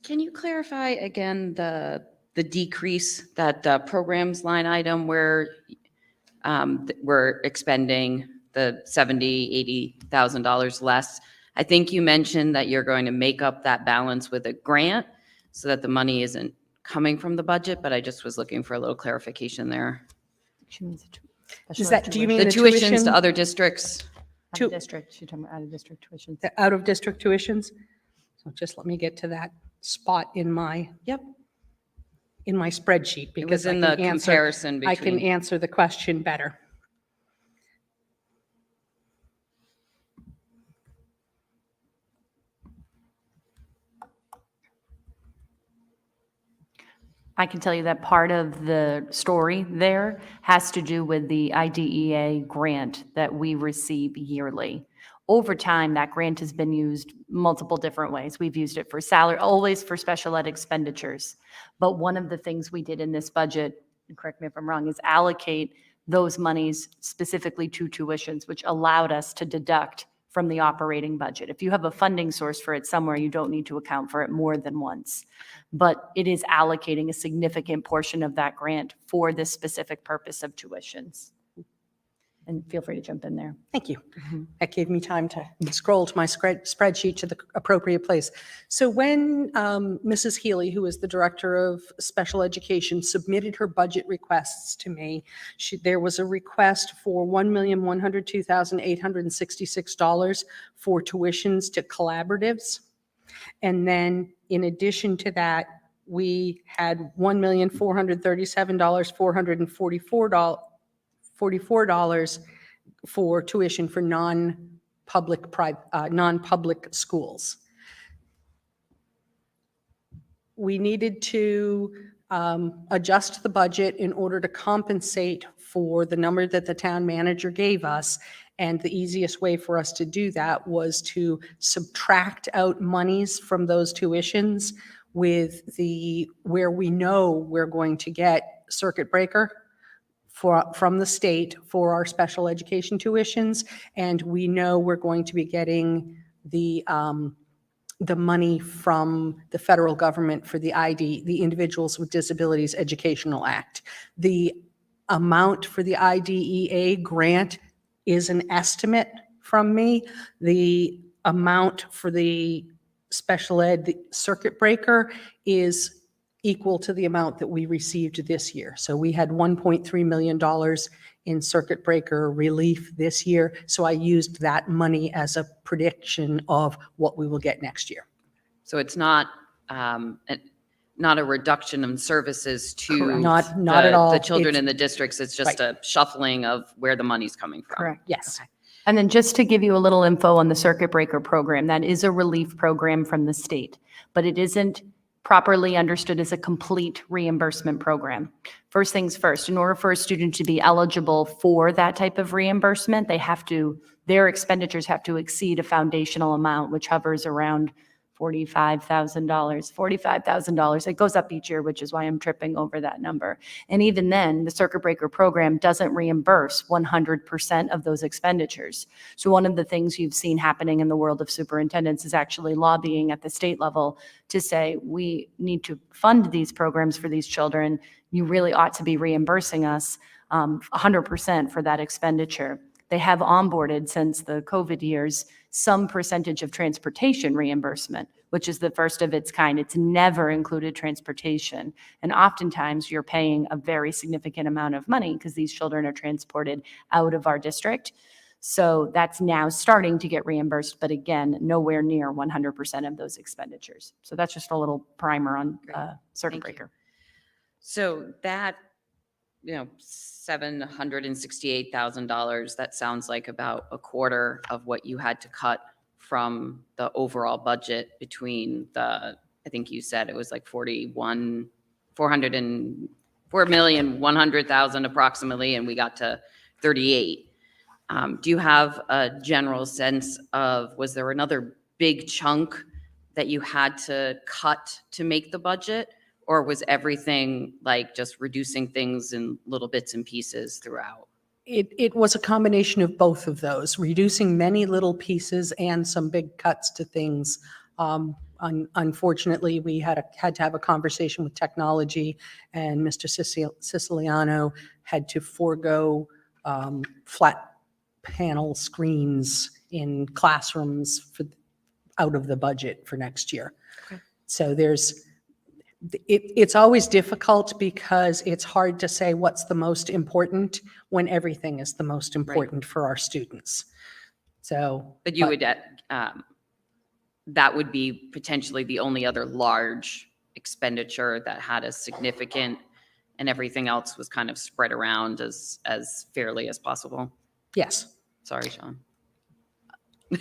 Can you clarify again the decrease, that programs line item where we're expending the $70,000-$80,000 less? I think you mentioned that you're going to make up that balance with a grant so that the money isn't coming from the budget, but I just was looking for a little clarification there. She means Is that, do you mean The the tuitions tuition, to other districts. Out of district, she's talking about out of district tuitions. the out-of-district tuitions? So just let me get to that spot in my Yep. spreadsheet It because was I in can the answer, comparison I can between. answer the question better. I can tell you that part of the story there has to do with the IDEA grant that we receive yearly. Over time, that grant has been used multiple different ways. We've used it for salary, always for special ed expenditures. But one of the things we did in this budget, and correct me if I'm wrong, is allocate those monies specifically to tuitions, which allowed us to deduct from the operating budget. If you have a funding source for it somewhere, you don't need to account for it more than once. But it is allocating a significant portion of that grant for this specific purpose of tuitions. And feel free to jump in there. Thank you. That gave me time to scroll to my spreadsheet to the appropriate place. So when Mrs. Healy, who is the Director of Special Education, submitted her budget requests to me, there was a request for $1,102,866 for tuitions to collaboratives. And then in addition to that, we had $1,437,444 for tuition for non-public schools. We needed to adjust the budget in order to compensate for the number that the town manager gave us. And the easiest way for us to do that was to subtract out monies from those tuitions with where we know we're going to get circuit breaker from the state for our special education tuitions. And we know we're going to be getting the money from the federal government for the Individuals with Disabilities Educational Act. The amount for the IDEA grant is an estimate from me. The amount for the special ed, the circuit breaker, is equal to the amount that we received this year. So we had $1.3 million in circuit breaker relief this year. So I used that money as a prediction of what we will get next year. So it's not, not a reduction in services to Correct. Not at all. the children It's- in the districts. It's just a shuffling of where the money's coming from. Correct. Yes. And then just to give you a little info on the circuit breaker program, that is a relief program from the state, but it isn't properly understood as a complete reimbursement program. First things first, in order for a student to be eligible for that type of reimbursement, their expenditures have to exceed a foundational amount, which hovers around $45,000. It goes up each year, which is why I'm tripping over that number. And even then, the circuit breaker program doesn't reimburse 100% of those expenditures. So one of the things you've seen happening in the world of superintendents is actually lobbying at the state level to say, we need to fund these programs for these children. You really ought to be reimbursing us 100% for that expenditure. They have onboarded since the COVID years some percentage of transportation reimbursement, which is the first of its kind. It's never included transportation. And oftentimes you're paying a very significant amount of money because these children are transported out of our district. So that's now starting to get reimbursed, but again, nowhere near 100% of those expenditures. So that's just a little primer on circuit Thank you. breaker. So that, $768,000, that sounds like about a quarter of what you had to cut from the overall budget between I think you said it was like 4,100,000 approximately, and we got to 38. Do you have a general sense of, was there another big chunk that you had to cut to make the budget? Or was everything like just reducing things in little bits and pieces throughout? It was a combination of both of those, reducing many little pieces and some big cuts to things. Unfortunately, we had to have a conversation with technology, and Mr. Siciliano had to forego flat panel screens in classrooms out of the budget for next year. Okay. So it's always difficult because it's hard to say what's the most important when everything is the most important for our students. So. But you would, that would be potentially the only other large expenditure that had a significant, and everything else was kind of spread around as fairly as possible. Yes. Sorry, Sean.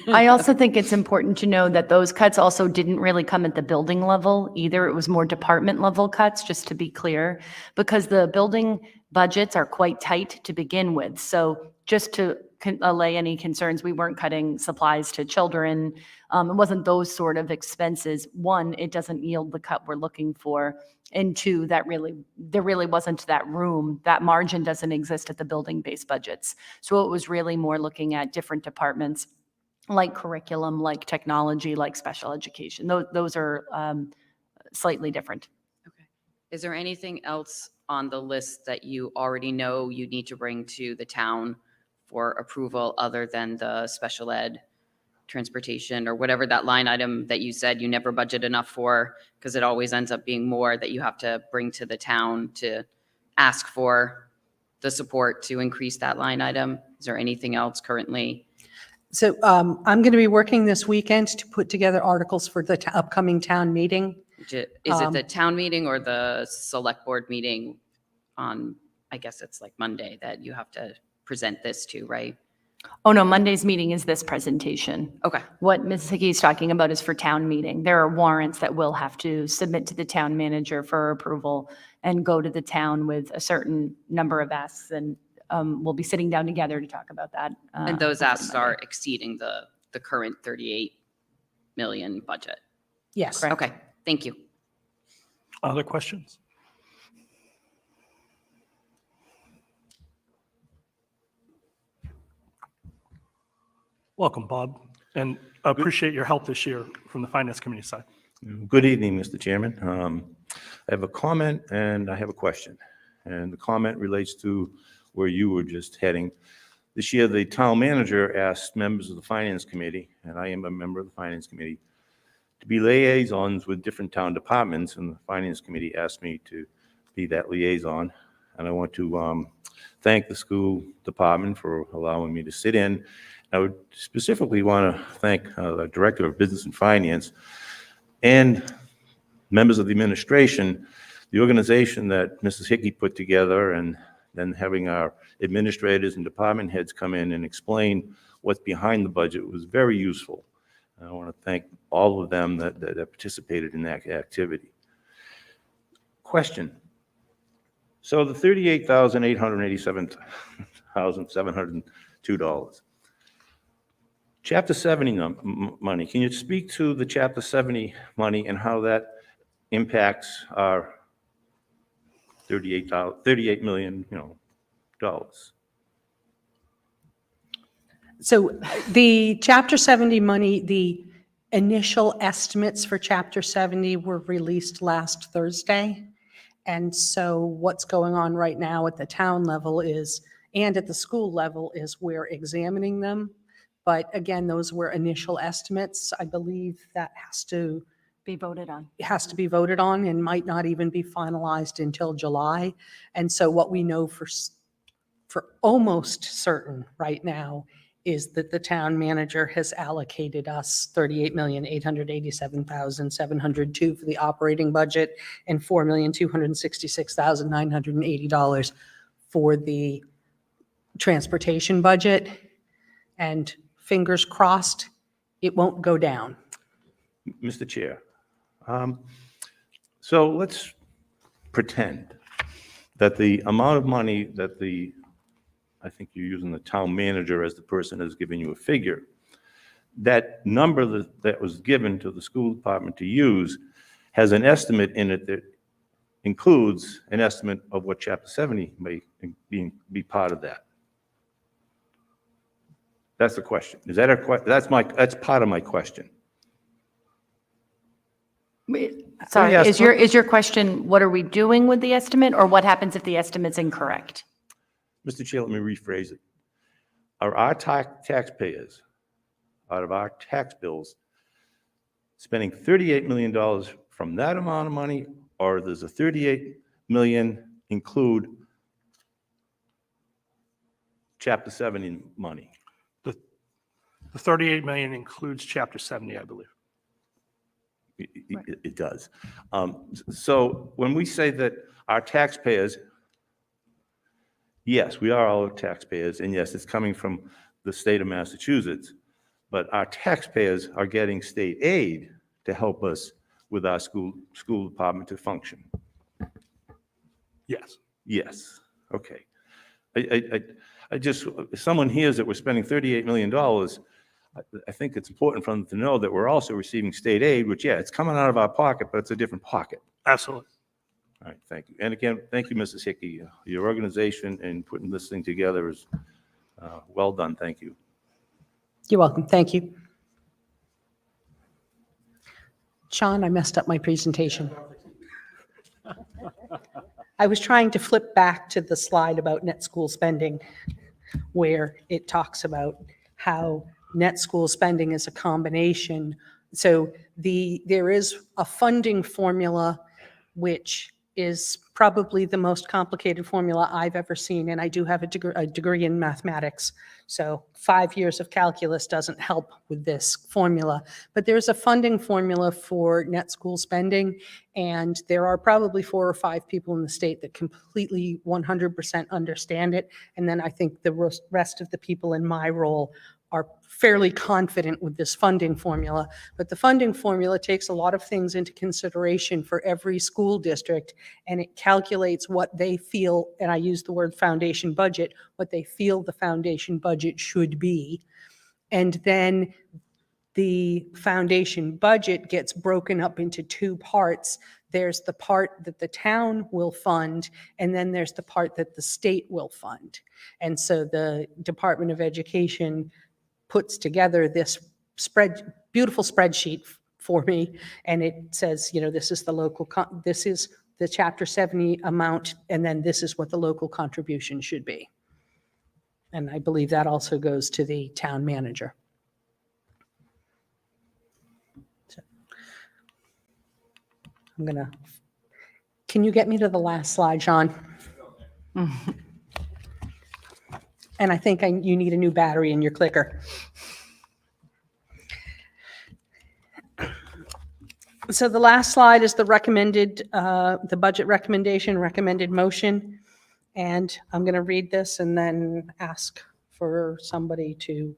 I also think it's important to know that those cuts also didn't really come at the building level either. It was more department level cuts, just to be clear, because the building budgets are quite tight to begin with. So just to allay any concerns, we weren't cutting supplies to children. It wasn't those sort of expenses. One, it doesn't yield the cut we're looking for. And two, there really wasn't that room. That margin doesn't exist at the building-based budgets. So it was really more looking at different departments, like curriculum, like technology, like special education. Those are slightly different. Okay. Is there anything else on the list that you already know you need to bring to the town for approval other than the special ed transportation or whatever that line item that you said you never budget enough for, because it always ends up being more that you have to bring to the town to ask for the support to increase that line item? Is there anything else currently? So I'm going to be working this weekend to put together articles for the upcoming town meeting. Is it the town meeting or the select board meeting on, I guess it's like Monday that you have to present this to, right? Oh, no, Monday's meeting is this presentation. Okay. What Ms. Hickey is talking about is for town meeting. There are warrants that we'll have to submit to the town manager for approval and go to the town with a certain number of asks, and we'll be sitting down together to talk about that. And those hopefully asks Monday. are exceeding the current 38 million budget. Yes. Okay, thank you. Other questions? Welcome, Bob, and I appreciate your help this year from the Finance Committee side. Good evening, Mr. Chairman. I have a comment and I have a question. And the comment relates to where you were just heading. This year, the town manager asked members of the finance committee, and I am a member of the finance committee, to be liaisons with different town departments, and the finance committee asked me to be that liaison. And I want to thank the school department for allowing me to sit in. I would specifically want to thank the Director of Business and Finance and members of the administration, the organization that Mrs. Hickey put together, and then having our administrators and department heads come in and explain what's behind the budget was very useful. I want to thank all of them that participated in that activity. Question. So the $38,887,702. Chapter 70 money, can you speak to the Chapter 70 money and how that impacts our $38 million, dollars? So the Chapter 70 money, the initial estimates for Chapter 70 were released last Thursday. And so what's going on right now at the town level is, and at the school level, is we're examining them. But again, those were initial estimates. I believe that has to Be voted on. be voted on and might not even be finalized until July. And so what we know for almost certain right now is that the town manager has allocated us $38,887,702 for the operating budget and $4,266,980 for the transportation budget. And fingers crossed, it won't go down. Mr. Chair, so let's pretend that the amount of money that I think you're using the town manager as the person who's giving you a figure, that number that was given to the school department to use has an estimate in it that includes an estimate of what Chapter 70 may be part of that. That's the question. Is that that's part of my question. Sorry, ask is your question, what are we doing with the estimate, or what happens if the estimate's incorrect? Mr. Chair, let me rephrase it. Are our taxpayers, out of our tax bills, spending $38 million from that amount of money, or does the $38 million include Chapter 70 money? The 38 million includes Chapter 70, I believe. It does. So when we say that our taxpayers, yes, we are all taxpayers, and yes, it's coming from the state of Massachusetts, but our taxpayers are getting state aid to help us with our school department to function. Yes. Yes, okay. I just, if someone hears that we're spending $38 million, I think it's important for them to know that we're also receiving state aid, which, yeah, it's coming out of our pocket, but it's a different pocket. Absolutely. All right, thank you. And again, thank you, Mrs. Hickey. Your organization in putting this thing together is well done. Thank you. You're welcome. Thank you. Sean, I messed up my presentation. I was trying to flip back to the slide about net school spending, where it talks about how net school spending is a combination. So there is a funding formula, which is probably the most complicated formula I've ever seen, and I do have a degree in mathematics, so 5 years of calculus doesn't help with this formula. But there's a funding formula for net school spending, and there are probably 4 or 5 people in the state that completely 100% understand it, and then I think the rest of the people in my role are fairly confident with this funding formula. But the funding formula takes a lot of things into consideration for every school district, and it calculates what they feel, and I use the word foundation budget, what they feel the foundation budget should be. And then the foundation budget gets broken up into 2 parts. There's the part that the town will fund, and then there's the part that the state will fund. And so the Department of Education puts together this beautiful spreadsheet for me, and it says, this is the local, this is the Chapter 70 amount, and then this is what the local contribution should be. And I believe that also goes to the town manager. So, can you get me to the last slide, Sean? And I think you need a new battery in your clicker. So the last slide is the recommended, the budget recommended motion. And I'm going to read this and then ask for somebody to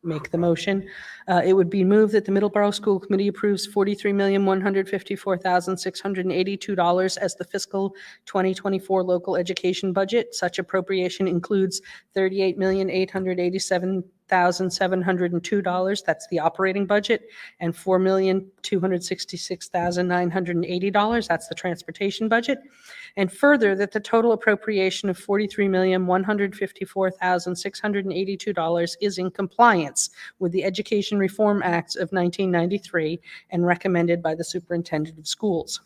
make the motion. It would be moved that the Middleborough School Committee approves $43,154,682 as the fiscal 2024 local education budget. Such appropriation includes $38,887,702, that's the operating budget, and $4,266,980, that's the transportation budget. And further, that the total appropriation of $43,154,682 is in compliance with the Education Reform Act of 1993 and recommended by the superintendent of schools.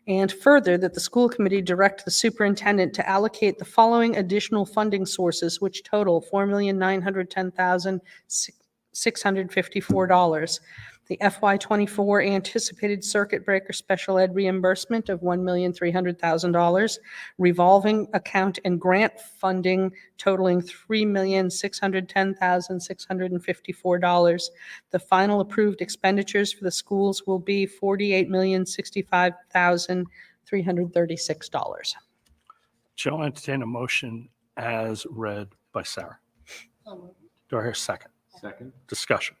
And further, that the school committee direct the superintendent to allocate the following additional funding sources, which total $4,910,654. The FY24 anticipated circuit breaker special ed reimbursement of $1,300,000, revolving account and grant funding totaling $3,610,654. The final approved expenditures for the schools will be $48,065,336. Chair will entertain a motion as read by Sarah. Do I hear a second? Second. Discussion.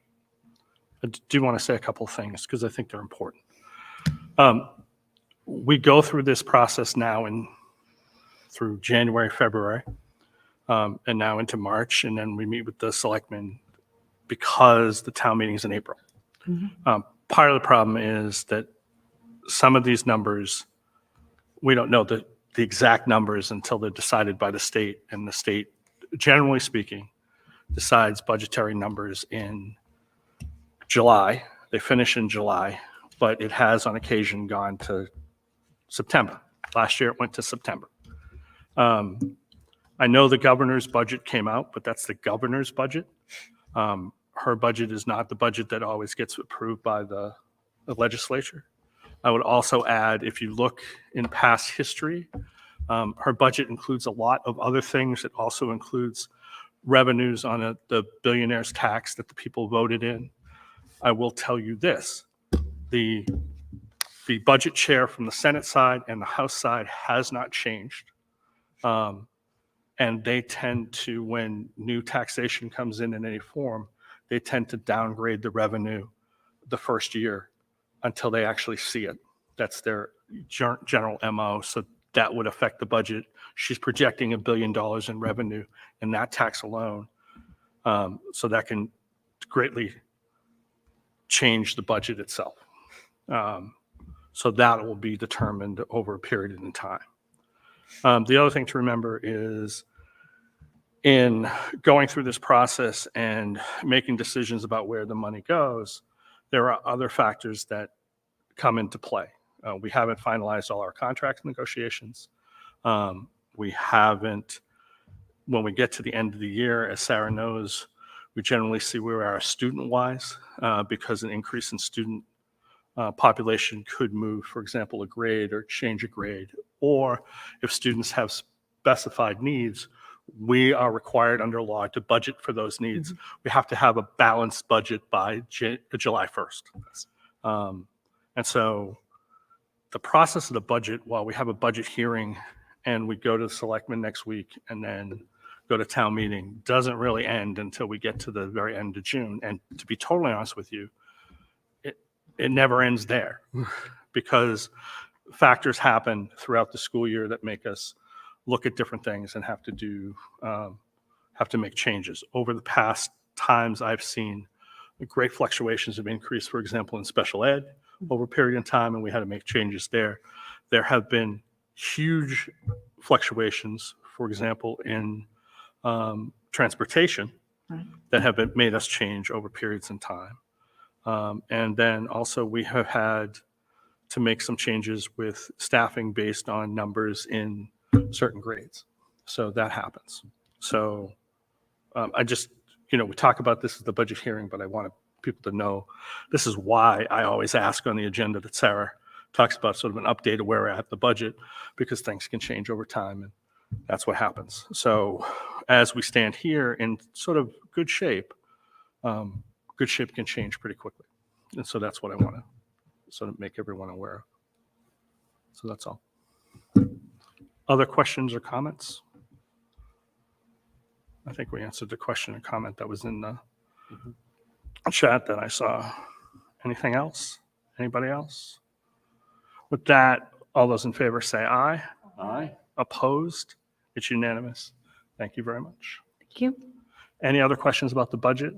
I do want to say a couple of things because I think they're important. We go through this process now through January, February, and now into March, and then we meet with the selectmen because the town meeting is in April. Part of the problem is that some of these numbers, we don't know the exact numbers until they're decided by the state, and the state, generally speaking, decides budgetary numbers in July. They finish in July, but it has on occasion gone to September. Last year it went to September. I know the governor's budget came out, but that's the governor's budget. Her budget is not the budget that always gets approved by the legislature. I would also add, if you look in past history, her budget includes a lot of other things. It also includes revenues on the billionaire's tax that the people voted in. I will tell you this, the budget chair from the Senate side and the House side has not changed. And they tend to, when new taxation comes in any form, they tend to downgrade the revenue the first year until they actually see it. That's their general MO. So that would affect the budget. She's projecting $1 billion in revenue in that tax alone. So that can greatly change the budget itself. So that will be determined over a period in time. The other thing to remember is in going through this process and making decisions about where the money goes, there are other factors that come into play. We haven't finalized all our contract negotiations. We haven't, when we get to the end of the year, as Sarah knows, we generally see where we are student-wise because an increase in student population could move, for example, a grade or change a grade. Or if students have specified needs, we are required under law to budget for those needs. We have to have a balanced budget by July 1st. And so the process of the budget, while we have a budget hearing and we go to the selectmen next week and then go to town meeting, doesn't really end until we get to the very end of June. And to be totally honest with you, it never ends there because factors happen throughout the school year that make us look at different things and have to make changes. Over the past times I've seen great fluctuations of increase, for example, in special ed over a period of time, and we had to make changes there. There have been huge fluctuations, for example, in transportation that have made us change over periods in time. And then also we have had to make some changes with staffing based on numbers in certain grades. So that happens. So I just, we talk about this as the budget hearing, but I want people to know this is why I always ask on the agenda that Sarah talks about sort of an update of where we're at the budget, because things can change over time, and that's what happens. So as we stand here in sort of good shape can change pretty quickly. And so that's what I want to sort of make everyone aware of. So that's all. Other questions or comments? I think we answered the question and comment that was in the chat that I saw. Anything else? Anybody else? With that, all those in favor say aye. Aye. Opposed? It's unanimous. Thank you very much. Thank you. Any other questions about the budget?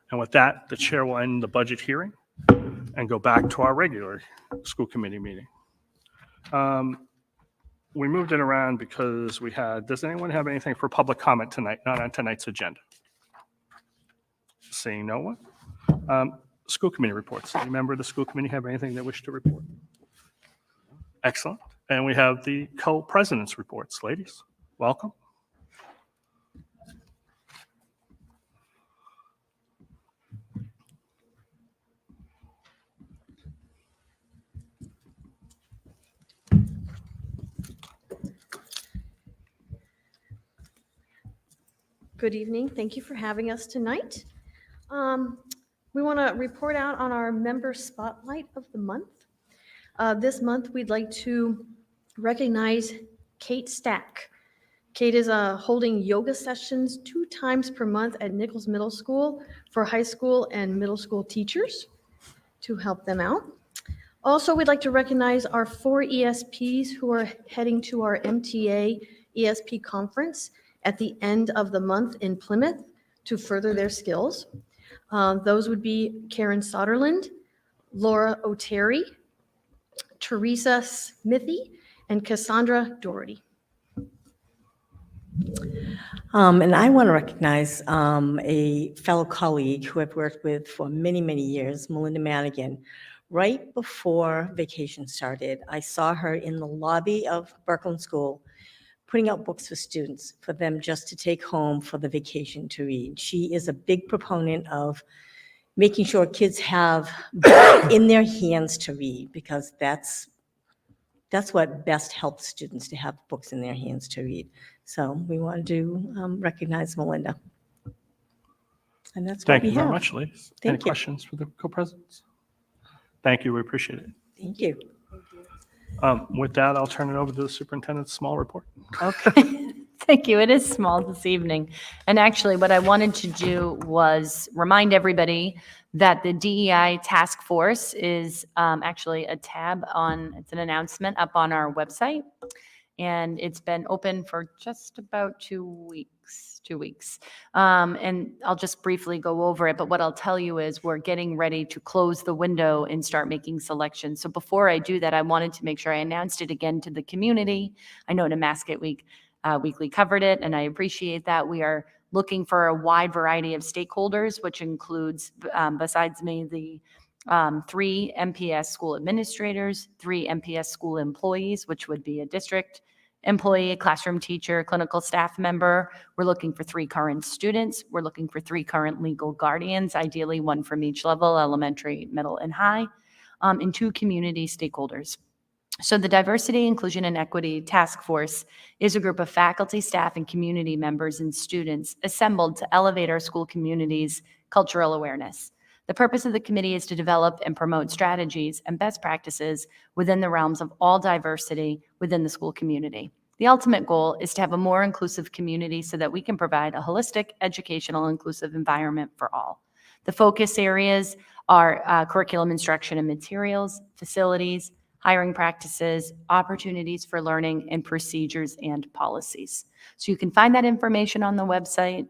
And with that, the chair will end the budget hearing and go back to our regular school committee meeting. We moved it around because does anyone have anything for public comment tonight, not on tonight's agenda? Seeing no one. School committee reports. Any member of the school committee have anything they wish to report? Excellent. And we have the co-president's reports. Ladies, welcome. Good evening. Thank you for having us tonight. We want to report out on our member spotlight of the month. This month, we'd like to recognize Kate Stack. Kate is holding yoga sessions 2 times per month at Nichols Middle School for high school and middle school teachers to help them out. Also, we'd like to recognize our 4 ESPs who are heading to our MTA ESP conference at the end of the month in Plymouth to further their skills. Those would be Karen Soderland, Laura O'Terry, Teresa Smithy, and Cassandra Doherty. And I want to recognize a fellow colleague who I've worked with for many, many years, Melinda Manigan. Right before vacation started, I saw her in the lobby of Berkland School putting out books for students for them just to take home for the vacation to read. She is a big proponent of making sure kids have books in their hands to read, because that's what best helps students, to have books in their hands to read. So we want to recognize Melinda. And that's what Thank we you very have. much, ladies. Any Thank you. questions for the co-presidents? Thank you. We appreciate it. Thank you. With that, I'll turn it over to the superintendent's small report. Okay. Thank you. It is small this evening. And actually, what I wanted to do was remind everybody that the DEI task force is actually a tab it's an announcement up on our website. And it's been open for just about 2 weeks. And I'll just briefly go over it. But what I'll tell you is we're getting ready to close the window and start making selections. So before I do that, I wanted to make sure I announced it again to the community. I know Nemasket Weekly covered it, and I appreciate that. We are looking for a wide variety of stakeholders, which includes, besides me, the 3 MPS school administrators, 3 MPS school employees, which would be a district employee, a classroom teacher, clinical staff member. We're looking for 3 current students. We're looking for 3 current legal guardians, ideally 1 from each level, elementary, middle, and high, and 2 community stakeholders. So the Diversity, Inclusion, and Equity Task Force is a group of faculty, staff, and community members and students assembled to elevate our school community's cultural awareness. The purpose of the committee is to develop and promote strategies and best practices within the realms of all diversity within the school community. The ultimate goal is to have a more inclusive community so that we can provide a holistic, educational, inclusive environment for all. The focus areas are curriculum instruction and materials, facilities, hiring practices, opportunities for learning, and procedures and policies. So you can find that information on the website.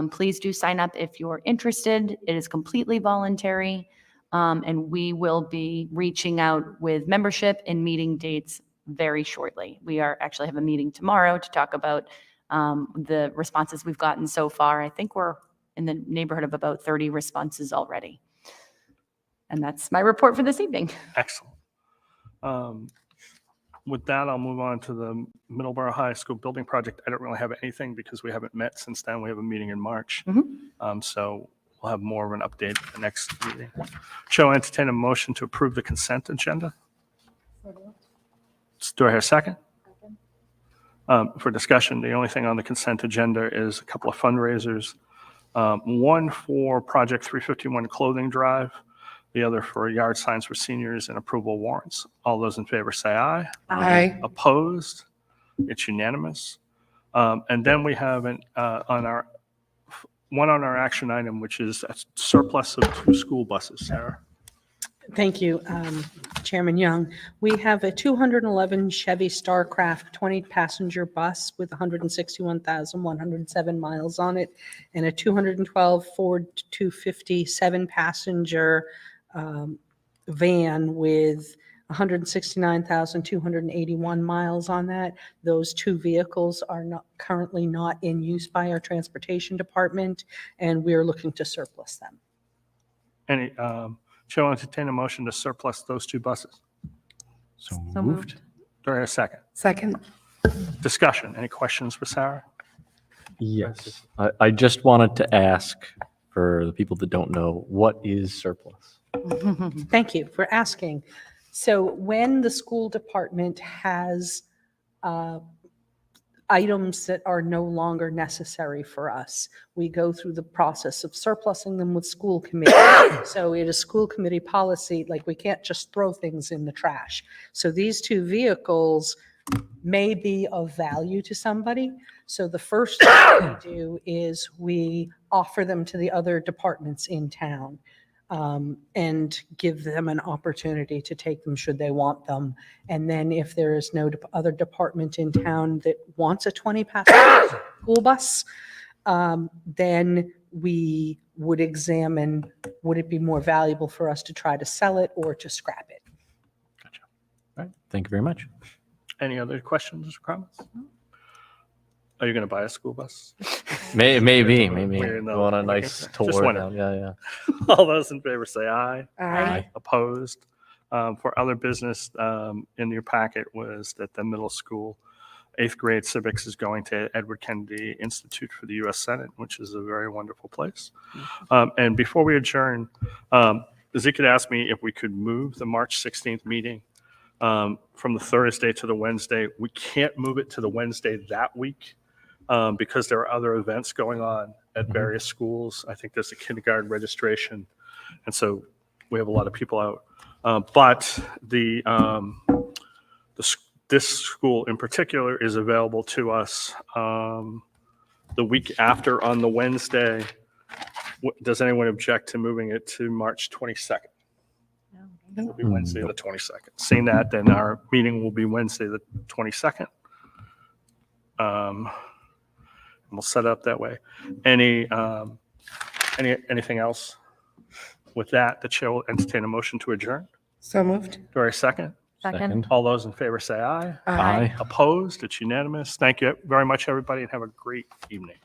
Please do sign up if you're interested. It is completely voluntary, and we will be reaching out with membership and meeting dates very shortly. We actually have a meeting tomorrow to talk about the responses we've gotten so far. I think we're in the neighborhood of about 30 responses already. And that's my report for this evening. Excellent. With that, I'll move on to the Middleborough High School building project. I don't really have anything because we haven't met since then. We have a meeting in March. So we'll have more of an update at the next meeting. Chair will entertain a motion to approve the consent agenda. Do I hear a second? For discussion, the only thing on the consent agenda is a couple of fundraisers. One for Project 351 Clothing Drive, the other for yard signs for seniors and approval warrants. All those in favor say aye. Aye. Opposed? It's unanimous. And then we have on our action item, which is a surplus of 2 school buses. Sarah? Thank you, Chairman Young. We have a 211 Chevy Starcraft 20-passenger bus with 161,107 miles on it, and a 212 Ford 250 7-passenger van with 169,281 miles on that. Those 2 vehicles are currently not in use by our transportation department, and we're looking to surplus them. Any, Chair will entertain a motion to surplus those 2 buses. So So moved. Do I hear a second? Second. Discussion. Any questions for Sarah? Yes. I just wanted to ask for the people that don't know, what is surplus? Thank you for asking. So when the school department has items that are no longer necessary for us, we go through the process of surplusing them with school committee. So it is school committee policy, like we can't just throw things in the trash. So these 2 vehicles may be of value to somebody. So the first thing we do is we offer them to the other departments in town. And give them an opportunity to take them should they want them. And then if there is no other department in town that wants a 20-passenger school bus, then we would examine, would it be more valuable for us to try to sell it or to scrap it? Gotcha. All right. Thank you very much. Any other questions or comments? Are you going to buy a school bus? Maybe. We're in the- Go on a nice Just tour. wondering. Yeah. All those in favor say aye. Aye. Opposed? For other business in your packet was that the middle school 8th grade civics is going to Edward Kennedy Institute for the U.S. Senate, which is a very wonderful place. And before we adjourn, Zeke had asked me if we could move the March 16th meeting from the Thursday to the Wednesday. We can't move it to the Wednesday that week because there are other events going on at various schools. I think there's a kindergarten registration, and so we have a lot of people out. But this school in particular is available to us the week after on the Wednesday. Does anyone object to moving it to March 22nd? It'll be Wednesday, the 22nd. Seeing that, then our meeting will be Wednesday, the 22nd. We'll set it up that way. Anything else? With that, the chair will entertain a motion to adjourn. So moved. Do I hear a second? Second. All those in favor say aye. Aye. Opposed? It's unanimous. Thank you very much, everybody, and have a great evening.